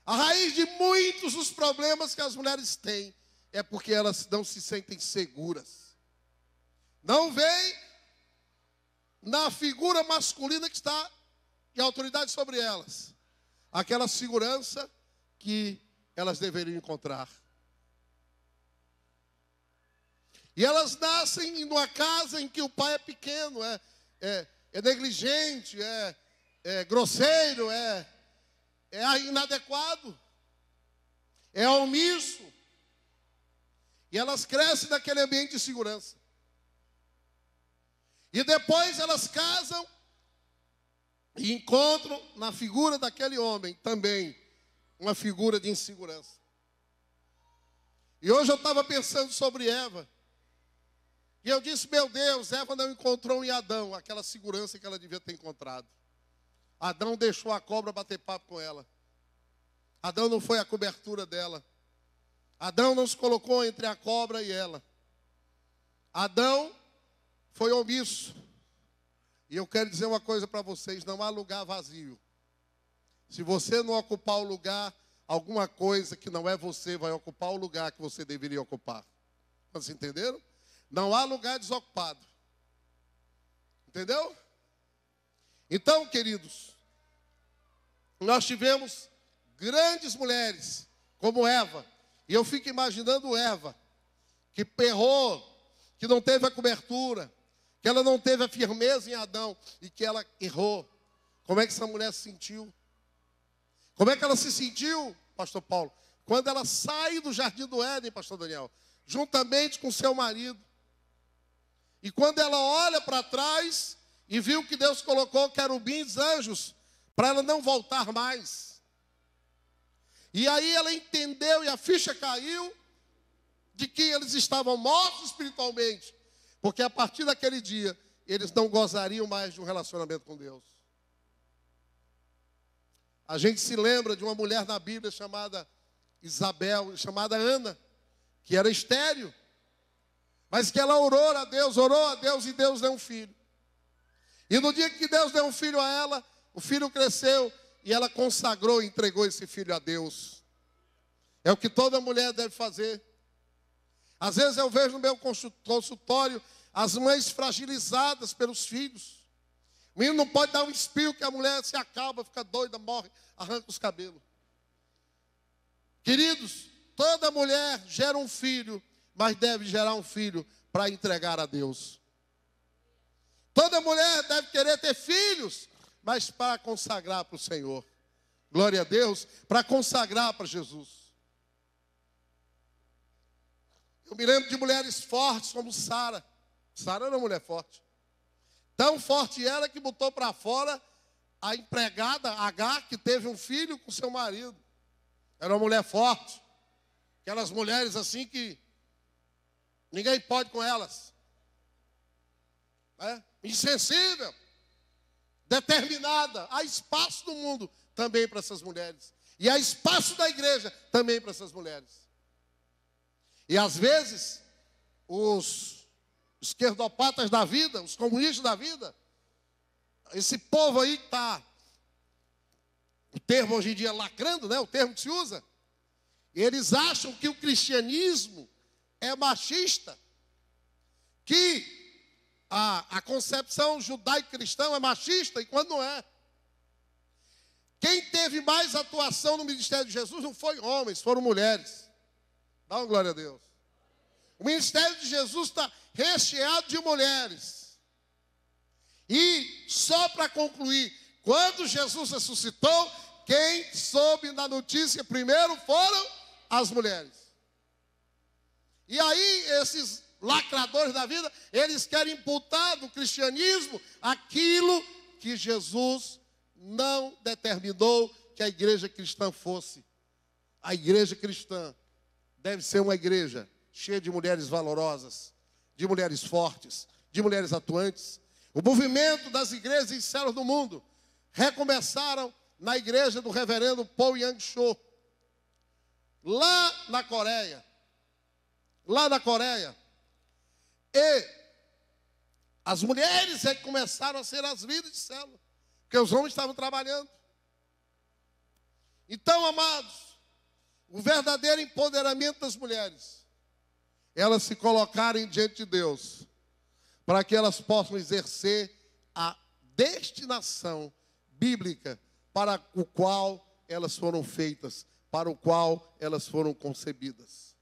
A raiz de muitos dos problemas que as mulheres têm é porque elas não se sentem seguras. Não vem na figura masculina que está de autoridade sobre elas aquela segurança que elas deveriam encontrar. E elas nascem numa casa em que o pai é pequeno, é negligente, é grosseiro, é inadequado, é omisso. E elas crescem naquele ambiente de segurança. E depois elas casam e encontram na figura daquele homem também uma figura de insegurança. E hoje eu estava pensando sobre Eva. E eu disse, meu Deus, Eva não encontrou em Adão aquela segurança que ela devia ter encontrado. Adão deixou a cobra bater papo com ela. Adão não foi a cobertura dela. Adão não se colocou entre a cobra e ela. Adão foi omisso. E eu quero dizer uma coisa para vocês, não há lugar vazio. Se você não ocupar o lugar, alguma coisa que não é você vai ocupar o lugar que você deveria ocupar. Vocês entenderam? Não há lugar desocupado. Entendeu? Então, queridos, nós tivemos grandes mulheres, como Eva. E eu fico imaginando Eva, que errou, que não teve a cobertura, que ela não teve a firmeza em Adão e que ela errou. Como é que essa mulher se sentiu? Como é que ela se sentiu, pastor Paulo? Quando ela sai do jardim do Éden, pastor Daniel, juntamente com seu marido. E quando ela olha para trás e viu que Deus colocou querubins, anjos, para ela não voltar mais. E aí ela entendeu e a ficha caiu de que eles estavam mortos espiritualmente. Porque a partir daquele dia, eles não gozariam mais de um relacionamento com Deus. A gente se lembra de uma mulher na Bíblia chamada Isabel, chamada Ana, que era estéril. Mas que ela orou a Deus e Deus deu um filho. E no dia que Deus deu um filho a ela, o filho cresceu e ela consagrou e entregou esse filho a Deus. É o que toda mulher deve fazer. Às vezes eu vejo no meu consultório as mães fragilizadas pelos filhos. O menino não pode dar um espirro que a mulher se acaba, fica doida, morre, arranca os cabelos. Queridos, toda mulher gera um filho, mas deve gerar um filho para entregar a Deus. Toda mulher deve querer ter filhos, mas para consagrar para o Senhor. Glória a Deus, para consagrar para Jesus. Eu me lembro de mulheres fortes como Sara. Sara era uma mulher forte. Tão forte era que botou para fora a empregada Agar, que teve um filho com seu marido. Era uma mulher forte. Aquelas mulheres assim que ninguém pode com elas. Insensível. Determinada. Há espaço no mundo também para essas mulheres. E há espaço da igreja também para essas mulheres. E às vezes, os esquerdopatas da vida, os comunistas da vida, esse povo aí que está, o termo hoje em dia lacrando, né? O termo que se usa, eles acham que o cristianismo é machista, que a concepção judaico-cristã é machista, e quando não é. Quem teve mais atuação no ministério de Jesus não foi homens, foram mulheres. Dá uma glória a Deus. O ministério de Jesus está recheado de mulheres. E só para concluir, quando Jesus ressuscitou, quem soube da notícia primeiro foram as mulheres. E aí esses lacradores da vida, eles querem imputar do cristianismo aquilo que Jesus não determinou que a igreja cristã fosse. A igreja cristã deve ser uma igreja cheia de mulheres valorosas, de mulheres fortes, de mulheres atuantes. O movimento das igrejas em células do mundo recomeçaram na igreja do reverendo Paul Yang-cho, lá na Coreia. E as mulheres é que começaram a ser as líderes de célula, porque os homens estavam trabalhando. Então, amados, o verdadeiro empoderamento das mulheres, elas se colocarem diante de Deus, para que elas possam exercer a destinação bíblica para o qual elas foram feitas, para o qual elas foram concebidas.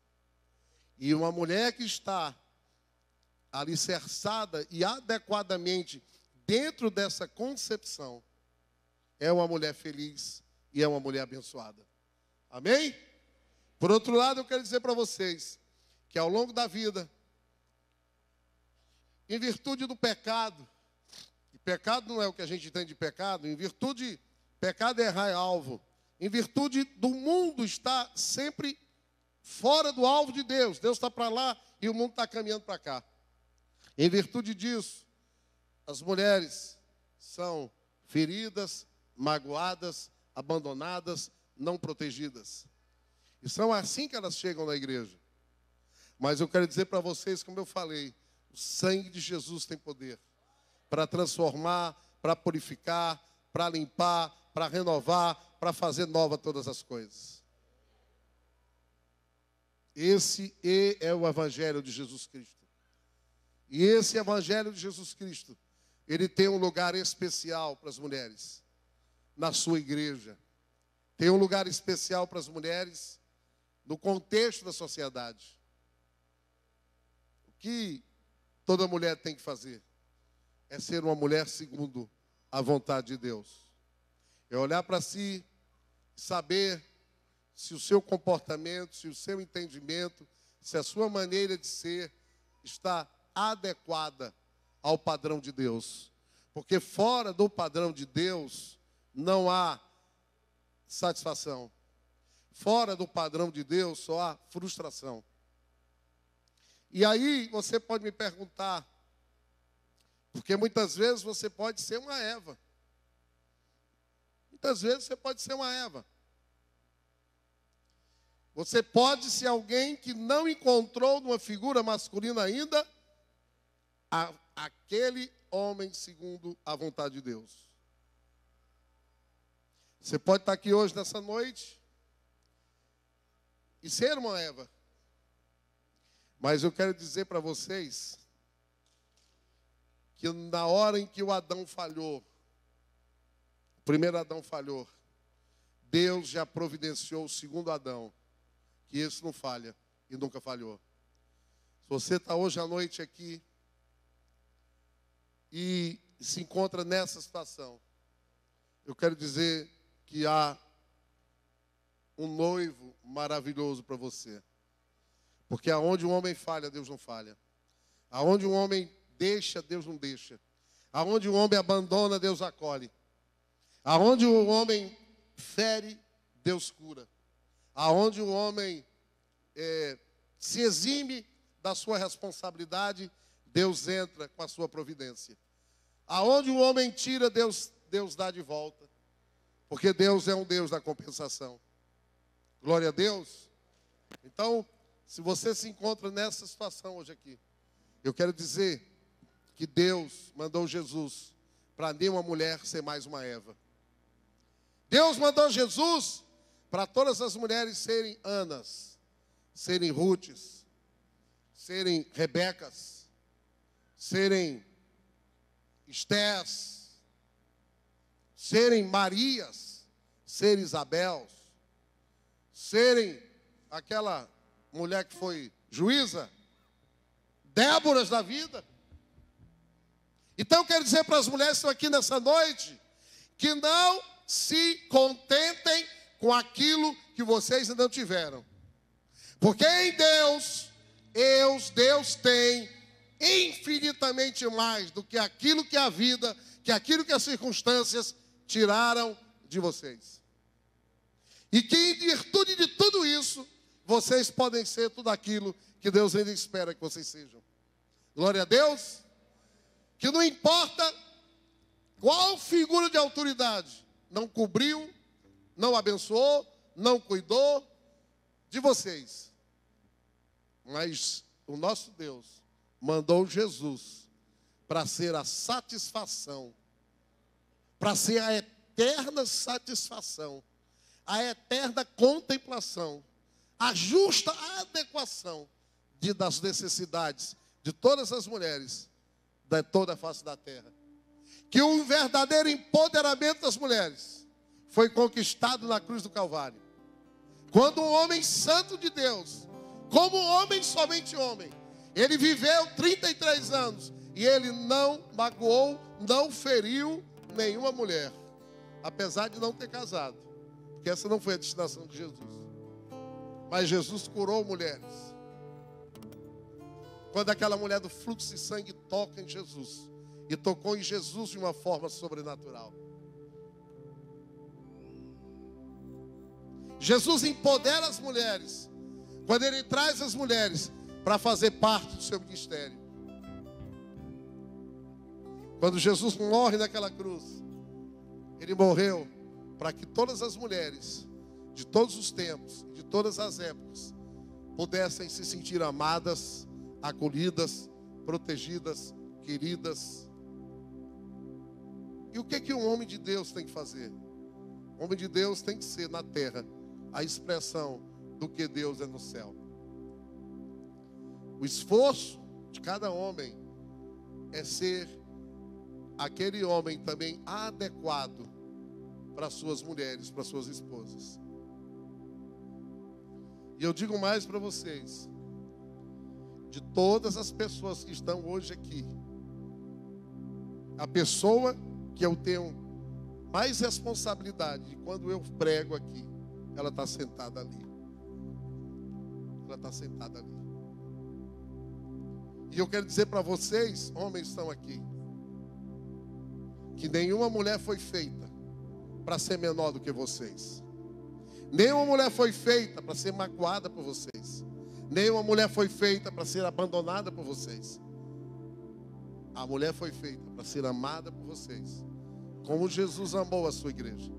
E uma mulher que está alicerçada e adequadamente dentro dessa concepção é uma mulher feliz e é uma mulher abençoada. Amém? Por outro lado, eu quero dizer para vocês que ao longo da vida, em virtude do pecado, e pecado não é o que a gente entende de pecado, em virtude, pecado é errar alvo, em virtude do mundo estar sempre fora do alvo de Deus. Deus está para lá e o mundo está caminhando para cá. Em virtude disso, as mulheres são feridas, magoadas, abandonadas, não protegidas. E são assim que elas chegam na igreja. Mas eu quero dizer para vocês, como eu falei, o sangue de Jesus tem poder para transformar, para purificar, para limpar, para renovar, para fazer nova todas as coisas. Esse é o Evangelho de Jesus Cristo. E esse Evangelho de Jesus Cristo, ele tem um lugar especial para as mulheres na sua igreja. Tem um lugar especial para as mulheres no contexto da sociedade. O que toda mulher tem que fazer é ser uma mulher segundo a vontade de Deus. É olhar para si, saber se o seu comportamento, se o seu entendimento, se a sua maneira de ser está adequada ao padrão de Deus. Porque fora do padrão de Deus não há satisfação. Fora do padrão de Deus só há frustração. E aí você pode me perguntar, porque muitas vezes você pode ser uma Eva. Muitas vezes você pode ser uma Eva. Você pode ser alguém que não encontrou numa figura masculina ainda aquele homem segundo a vontade de Deus. Você pode estar aqui hoje, nessa noite, e ser uma Eva. Mas eu quero dizer para vocês que na hora em que o Adão falhou, o primeiro Adão falhou, Deus já providenciou o segundo Adão, que esse não falha e nunca falhou. Se você está hoje à noite aqui e se encontra nessa situação, eu quero dizer que há um noivo maravilhoso para você. Porque aonde um homem falha, Deus não falha. Aonde um homem deixa, Deus não deixa. Aonde um homem abandona, Deus acolhe. Aonde um homem fere, Deus cura. Aonde um homem se exime da sua responsabilidade, Deus entra com a sua providência. Aonde um homem tira, Deus dá de volta. Porque Deus é um Deus da compensação. Glória a Deus. Então, se você se encontra nessa situação hoje aqui, eu quero dizer que Deus mandou Jesus para nenhuma mulher ser mais uma Eva. Deus mandou Jesus para todas as mulheres serem Anas, serem Rutes, serem Rebecas, serem Estés, serem Marias, serem Isabéls, serem aquela mulher que foi juíza, Déboras da vida. Então eu quero dizer para as mulheres que estão aqui nessa noite, que não se contentem com aquilo que vocês ainda não tiveram. Porque em Deus tem infinitamente mais do que aquilo que a vida, que aquilo que as circunstâncias tiraram de vocês. E que em virtude de tudo isso, vocês podem ser tudo aquilo que Deus ainda espera que vocês sejam. Glória a Deus. Que não importa qual figura de autoridade não cobriu, não abençoou, não cuidou de vocês. Mas o nosso Deus mandou Jesus para ser a satisfação, para ser a eterna satisfação, a eterna contemplação, a justa adequação das necessidades de todas as mulheres de toda a face da terra. Que o verdadeiro empoderamento das mulheres foi conquistado na cruz do Calvário. Quando um homem santo de Deus, como homem, somente homem, ele viveu 33 anos e ele não magoou, não feriu nenhuma mulher, apesar de não ter casado, porque essa não foi a destinação de Jesus. Mas Jesus curou mulheres. Quando aquela mulher do fluxo de sangue toca em Jesus, e tocou em Jesus de uma forma sobrenatural. Jesus empodera as mulheres, quando ele traz as mulheres para fazer parte do seu ministério. Quando Jesus morre naquela cruz, ele morreu para que todas as mulheres, de todos os tempos, de todas as épocas, pudessem se sentir amadas, acolhidas, protegidas, queridas. E o que um homem de Deus tem que fazer? O homem de Deus tem que ser na terra a expressão do que Deus é no céu. O esforço de cada homem é ser aquele homem também adequado para suas mulheres, para suas esposas. E eu digo mais para vocês, de todas as pessoas que estão hoje aqui, a pessoa que eu tenho mais responsabilidade, quando eu prego aqui, ela está sentada ali. Ela está sentada ali. E eu quero dizer para vocês, homens estão aqui, que nenhuma mulher foi feita para ser menor do que vocês. Nenhuma mulher foi feita para ser magoada por vocês. Nenhuma mulher foi feita para ser abandonada por vocês. A mulher foi feita para ser amada por vocês, como Jesus amou a sua igreja.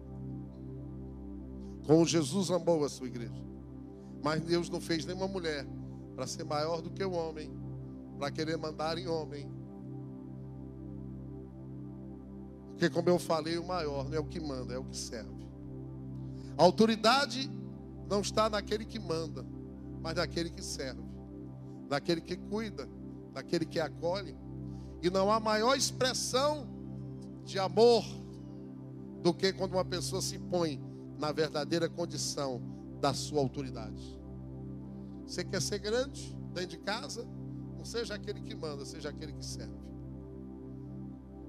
Como Jesus amou a sua igreja. Mas Deus não fez nenhuma mulher para ser maior do que o homem, para querer mandar em homem. Porque, como eu falei, o maior não é o que manda, é o que serve. A autoridade não está naquele que manda, mas naquele que serve, naquele que cuida, naquele que acolhe. E não há maior expressão de amor do que quando uma pessoa se põe na verdadeira condição da sua autoridade. Você quer ser grande dentro de casa? Não seja aquele que manda, seja aquele que serve.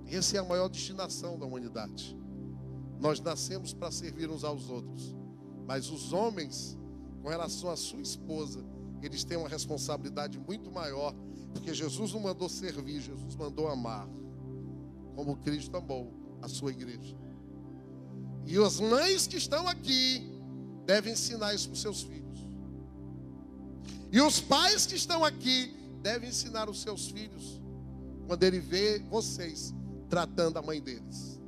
Essa é a maior destinação da humanidade. Nós nascemos para servir uns aos outros. Mas os homens, com relação à sua esposa, eles têm uma responsabilidade muito maior. Porque Jesus não mandou servir, Jesus mandou amar. Como Cristo amou a sua igreja. E as mães que estão aqui devem ensinar isso para os seus filhos. E os pais que estão aqui devem ensinar os seus filhos quando ele vê vocês tratando a mãe deles.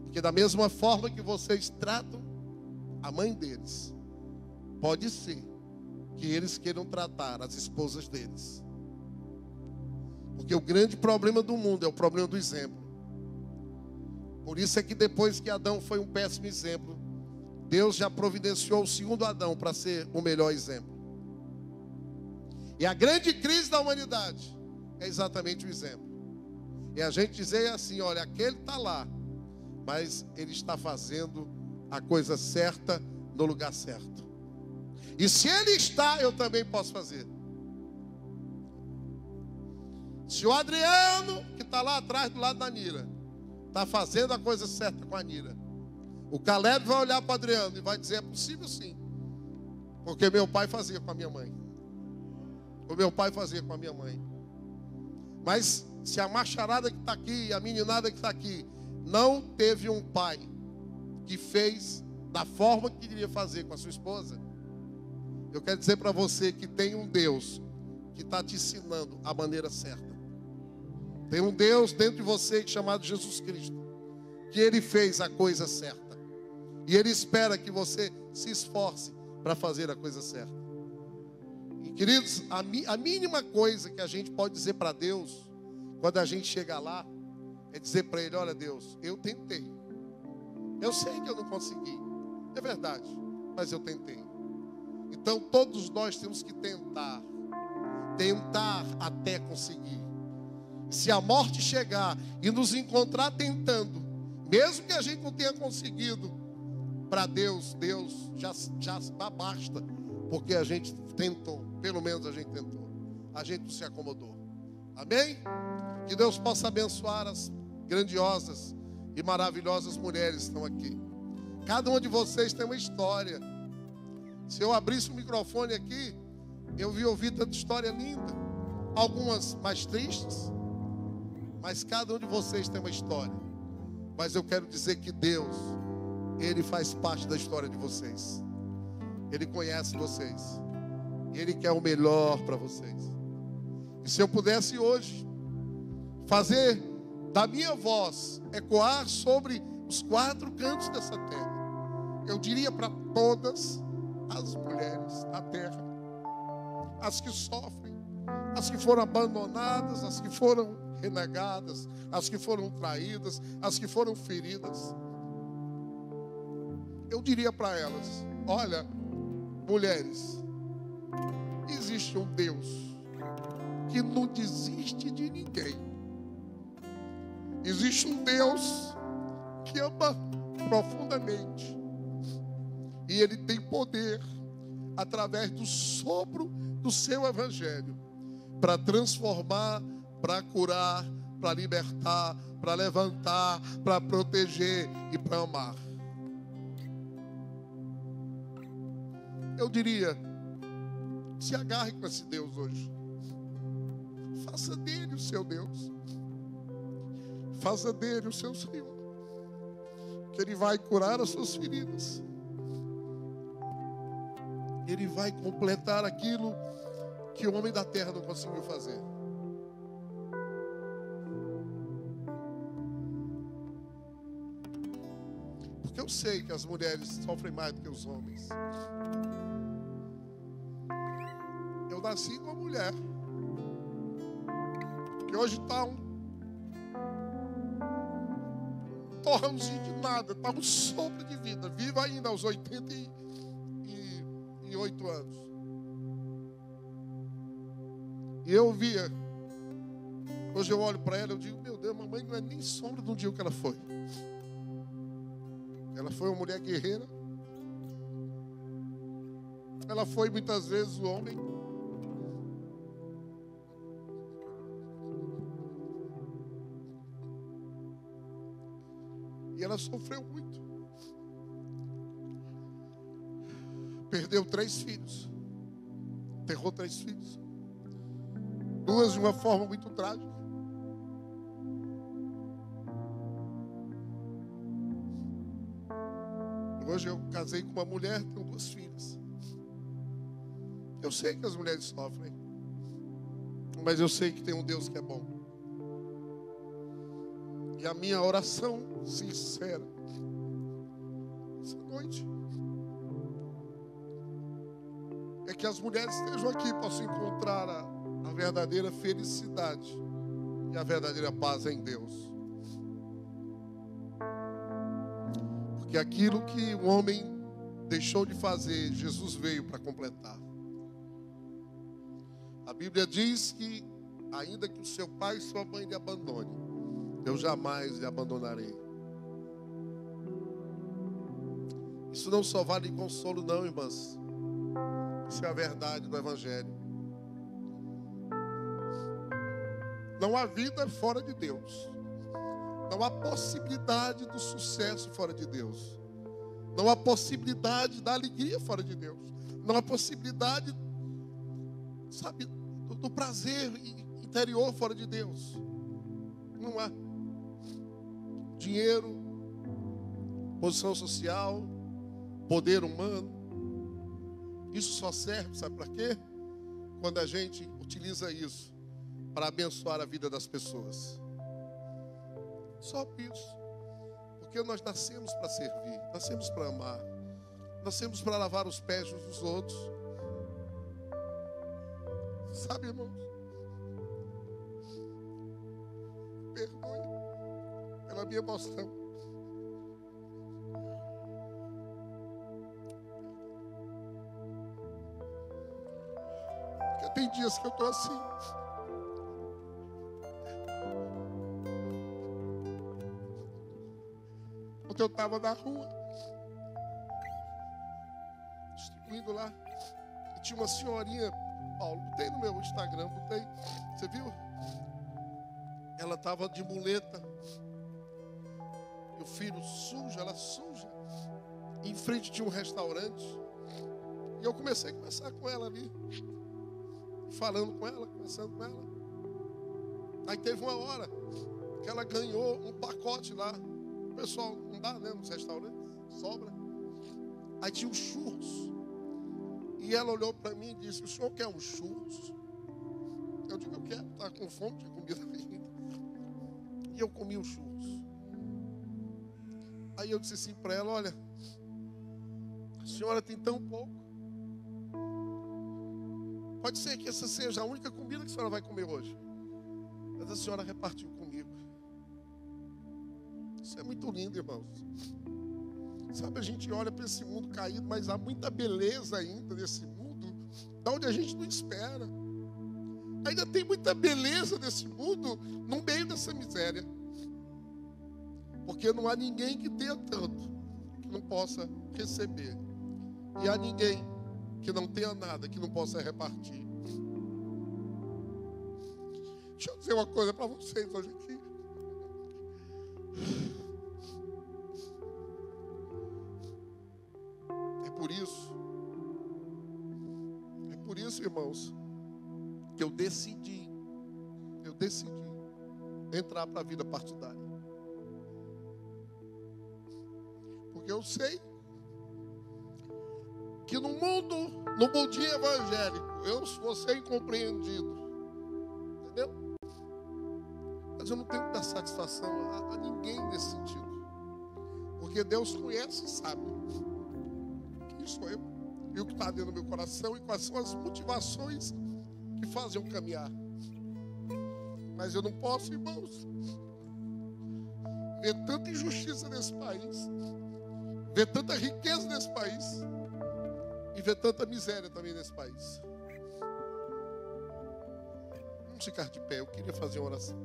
Porque da mesma forma que vocês tratam a mãe deles, pode ser que eles queiram tratar as esposas deles. Porque o grande problema do mundo é o problema do exemplo. Por isso é que depois que Adão foi um péssimo exemplo, Deus já providenciou o segundo Adão para ser o melhor exemplo. E a grande crise da humanidade é exatamente o exemplo. É a gente dizer assim, olha, aquele está lá, mas ele está fazendo a coisa certa no lugar certo. E se ele está, eu também posso fazer. Se o Adriano, que está lá atrás do lado da Nira, está fazendo a coisa certa com a Nira, o Caleb vai olhar para o Adriano e vai dizer, é possível sim. Porque meu pai fazia com a minha mãe. O meu pai fazia com a minha mãe. Mas se a macharada que está aqui, a meninada que está aqui, não teve um pai que fez da forma que queria fazer com a sua esposa, eu quero dizer para você que tem um Deus que está te ensinando a maneira certa. Tem um Deus dentro de você chamado Jesus Cristo, que Ele fez a coisa certa. E Ele espera que você se esforce para fazer a coisa certa. E queridos, a mínima coisa que a gente pode dizer para Deus, quando a gente chega lá, é dizer para Ele, olha Deus, eu tentei. Eu sei que eu não consegui. É verdade, mas eu tentei. Então todos nós temos que tentar até conseguir. Se a morte chegar e nos encontrar tentando, mesmo que a gente não tenha conseguido para Deus já basta, porque a gente tentou, pelo menos a gente tentou, a gente não se acomodou. Amém? Que Deus possa abençoar as grandiosas e maravilhosas mulheres que estão aqui. Cada uma de vocês tem uma história. Se eu abrisse o microfone aqui, eu vi ouvir tanta história linda, algumas mais tristes, mas cada um de vocês tem uma história. Mas eu quero dizer que Deus, Ele faz parte da história de vocês. Ele conhece vocês. E Ele quer o melhor para vocês. E se eu pudesse hoje fazer da minha voz ecoar sobre os 4 cantos dessa terra, eu diria para todas as mulheres da terra, as que sofrem, as que foram abandonadas, as que foram renegadas, as que foram traídas, as que foram feridas, eu diria para elas: olha, mulheres, existe um Deus que não desiste de ninguém. Existe um Deus que ama profundamente. E Ele tem poder, através do sopro do seu evangelho, para transformar, para curar, para libertar, para levantar, para proteger e para amar. Eu diria: se agarre com esse Deus hoje. Faça dele o seu Deus. Faça dele o seu Senhor. Que Ele vai curar as suas feridas. Ele vai completar aquilo que o homem da terra não conseguiu fazer. Porque eu sei que as mulheres sofrem mais do que os homens. Eu nasci com uma mulher que hoje está um torrãozinho de nada, está um sopro de vida, viva ainda aos 88 anos. E eu via, hoje eu olho para ela, eu digo: meu Deus, mamãe não é nem sombra do dia que ela foi. Ela foi uma mulher guerreira. Ela foi muitas vezes o homem. E ela sofreu muito. Perdeu 3 filhos. Enterrou 3 filhos. 2 de uma forma muito trágica. Hoje eu casei com uma mulher, tenho 2 filhas. Eu sei que as mulheres sofrem, mas eu sei que tem um Deus que é bom. E a minha oração sincera essa noite é que as mulheres estejam aqui, possam encontrar a verdadeira felicidade e a verdadeira paz em Deus. Porque aquilo que o homem deixou de fazer, Jesus veio para completar. A Bíblia diz que ainda que o seu pai e sua mãe lhe abandone, eu jamais lhe abandonarei. Isso não só vale consolo não, irmãs. Isso é a verdade do Evangelho. Não há vida fora de Deus. Não há possibilidade do sucesso fora de Deus. Não há possibilidade da alegria fora de Deus. Não há possibilidade, sabe, do prazer interior fora de Deus. Não há. Dinheiro, posição social, poder humano, isso só serve, sabe para quê? Quando a gente utiliza isso para abençoar a vida das pessoas. Só isso. Porque nós nascemos para servir, nascemos para amar, nascemos para lavar os pés uns dos outros. Sabe, irmãos? Perdoe pela minha emoção. Porque tem dias que eu estou assim. Ontem eu estava na rua. comigo lá. E tinha uma senhorinha, Paulo, botei no meu Instagram, botei. Você viu? Ela estava de muleta. E o filho sujo, ela suja. E em frente tinha um restaurante. E eu comecei a conversar com ela ali. Falando com ela, conversando com ela. Aí teve uma hora que ela ganhou um pacote lá. O pessoal não dá, né, nos restaurantes, sobra. Aí tinha um churros. E ela olhou para mim e disse: o senhor quer um churros? Eu digo: eu quero, estava com fome, tinha comida ainda. E eu comi um churros. Aí eu disse assim para ela: olha, a senhora tem tão pouco. Pode ser que essa seja a única comida que a senhora vai comer hoje. Mas a senhora repartiu comigo. Isso é muito lindo, irmãos. Sabe, a gente olha para esse mundo caído, mas há muita beleza ainda nesse mundo, da onde a gente não espera. Ainda tem muita beleza nesse mundo, no meio dessa miséria. Porque não há ninguém que tenha tanto, que não possa receber. E há ninguém que não tenha nada, que não possa repartir. Deixa eu dizer uma coisa para vocês hoje aqui. É por isso, irmãos, que eu decidi entrar para a vida partidária. Porque eu sei que no mundinho evangélico, eu vou ser incompreendido. Entendeu? Mas eu não tenho que dar satisfação a ninguém nesse sentido. Porque Deus conhece e sabe quem sou eu. E o que está dentro do meu coração e quais são as motivações que fazem eu caminhar. Mas eu não posso, irmãos, ver tanta injustiça nesse país, ver tanta riqueza nesse país e ver tanta miséria também nesse país. Vamos ficar de pé, eu queria fazer uma oração.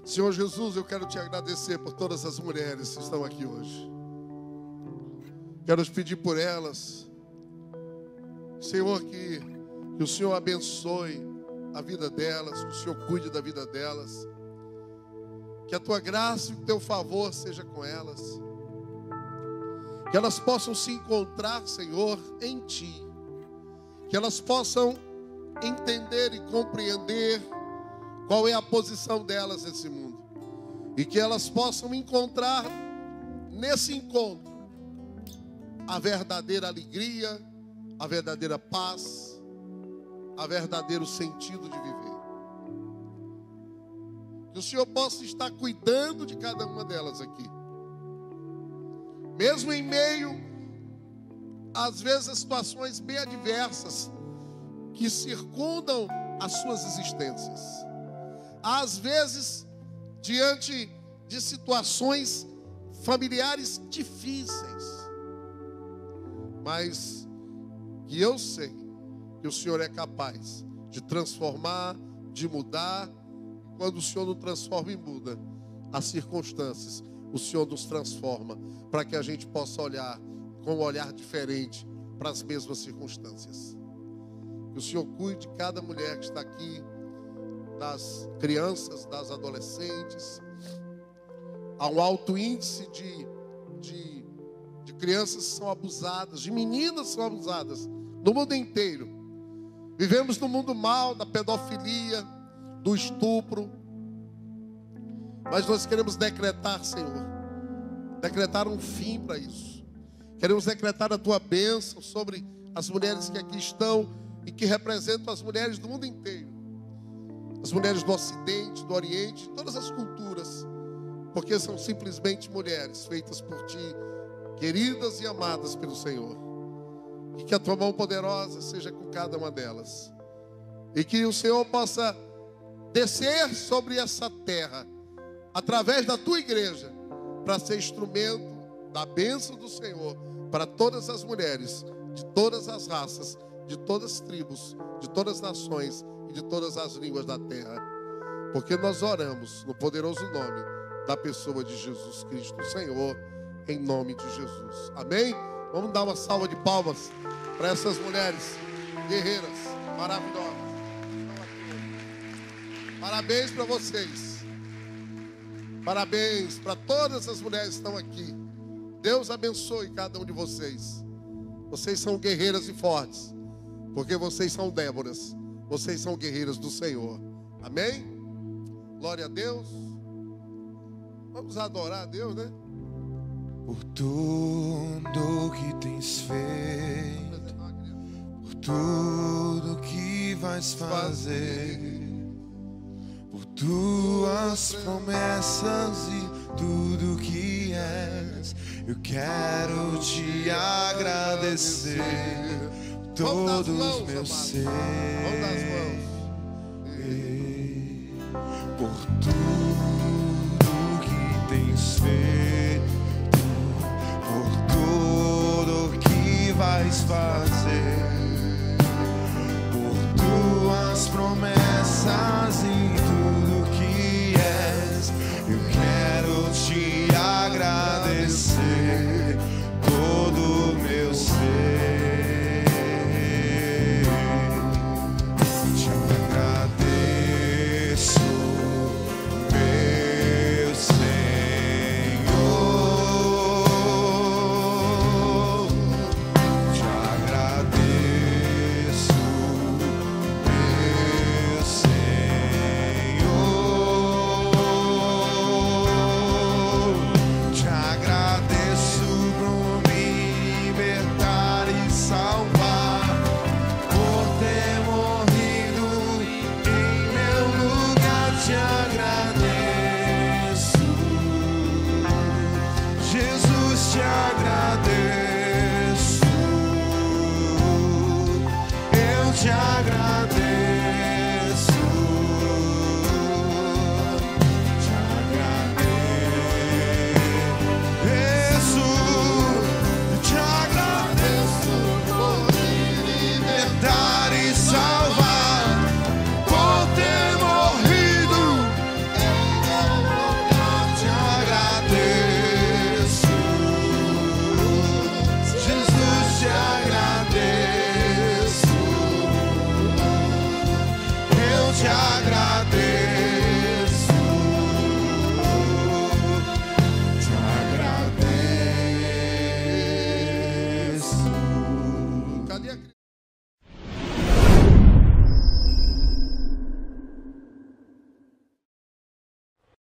Senhor Jesus, eu quero te agradecer por todas as mulheres que estão aqui hoje. Quero te pedir por elas, Senhor, que o Senhor abençoe a vida delas, que o Senhor cuide da vida delas, que a tua graça e o teu favor seja com elas, que elas possam se encontrar, Senhor, em ti, que elas possam entender e compreender qual é a posição delas nesse mundo, e que elas possam encontrar nesse encontro a verdadeira alegria, a verdadeira paz, a verdadeiro sentido de viver. Que o Senhor possa estar cuidando de cada uma delas aqui, mesmo em meio, às vezes, a situações bem adversas que circundam as suas existências. Às vezes, diante de situações familiares difíceis, mas que eu sei que o Senhor é capaz de transformar, de mudar. Quando o Senhor nos transforma e muda as circunstâncias, o Senhor nos transforma para que a gente possa olhar com um olhar diferente para as mesmas circunstâncias. Que o Senhor cuide de cada mulher que está aqui, das crianças, das adolescentes. Há um alto índice de crianças que são abusadas, de meninas que são abusadas no mundo inteiro. Vivemos no mundo mal, da pedofilia, do estupro. Mas nós queremos decretar, Senhor, decretar um fim para isso. Queremos decretar a tua bênção sobre as mulheres que aqui estão e que representam as mulheres do mundo inteiro. As mulheres do Ocidente, do Oriente, de todas as culturas, porque são simplesmente mulheres feitas por ti, queridas e amadas pelo Senhor. E que a tua mão poderosa seja com cada uma delas. E que o Senhor possa descer sobre essa terra, através da tua igreja, para ser instrumento da bênção do Senhor para todas as mulheres, de todas as raças, de todas as tribos, de todas as nações e de todas as línguas da terra. porque nós oramos no poderoso nome da pessoa de Jesus Cristo, o Senhor, em nome de Jesus. Amém? Vamos dar uma salva de palmas para essas mulheres guerreiras maravilhosas. Parabéns para vocês. Parabéns para todas as mulheres que estão aqui. Deus abençoe cada um de vocês. Vocês são guerreiras e fortes, porque vocês são Déboras. Vocês são guerreiras do Senhor. Amém? Glória a Deus. Vamos adorar a Deus, né? Por tudo que tens feito, por tudo que vais fazer, por tuas promessas e tudo que és, eu quero te agradecer. Todos os meus seres, por tudo que tens feito, por tudo que vais fazer, por tuas promessas e tudo que és, eu quero te agradecer. Todo o meu ser, te agradeço.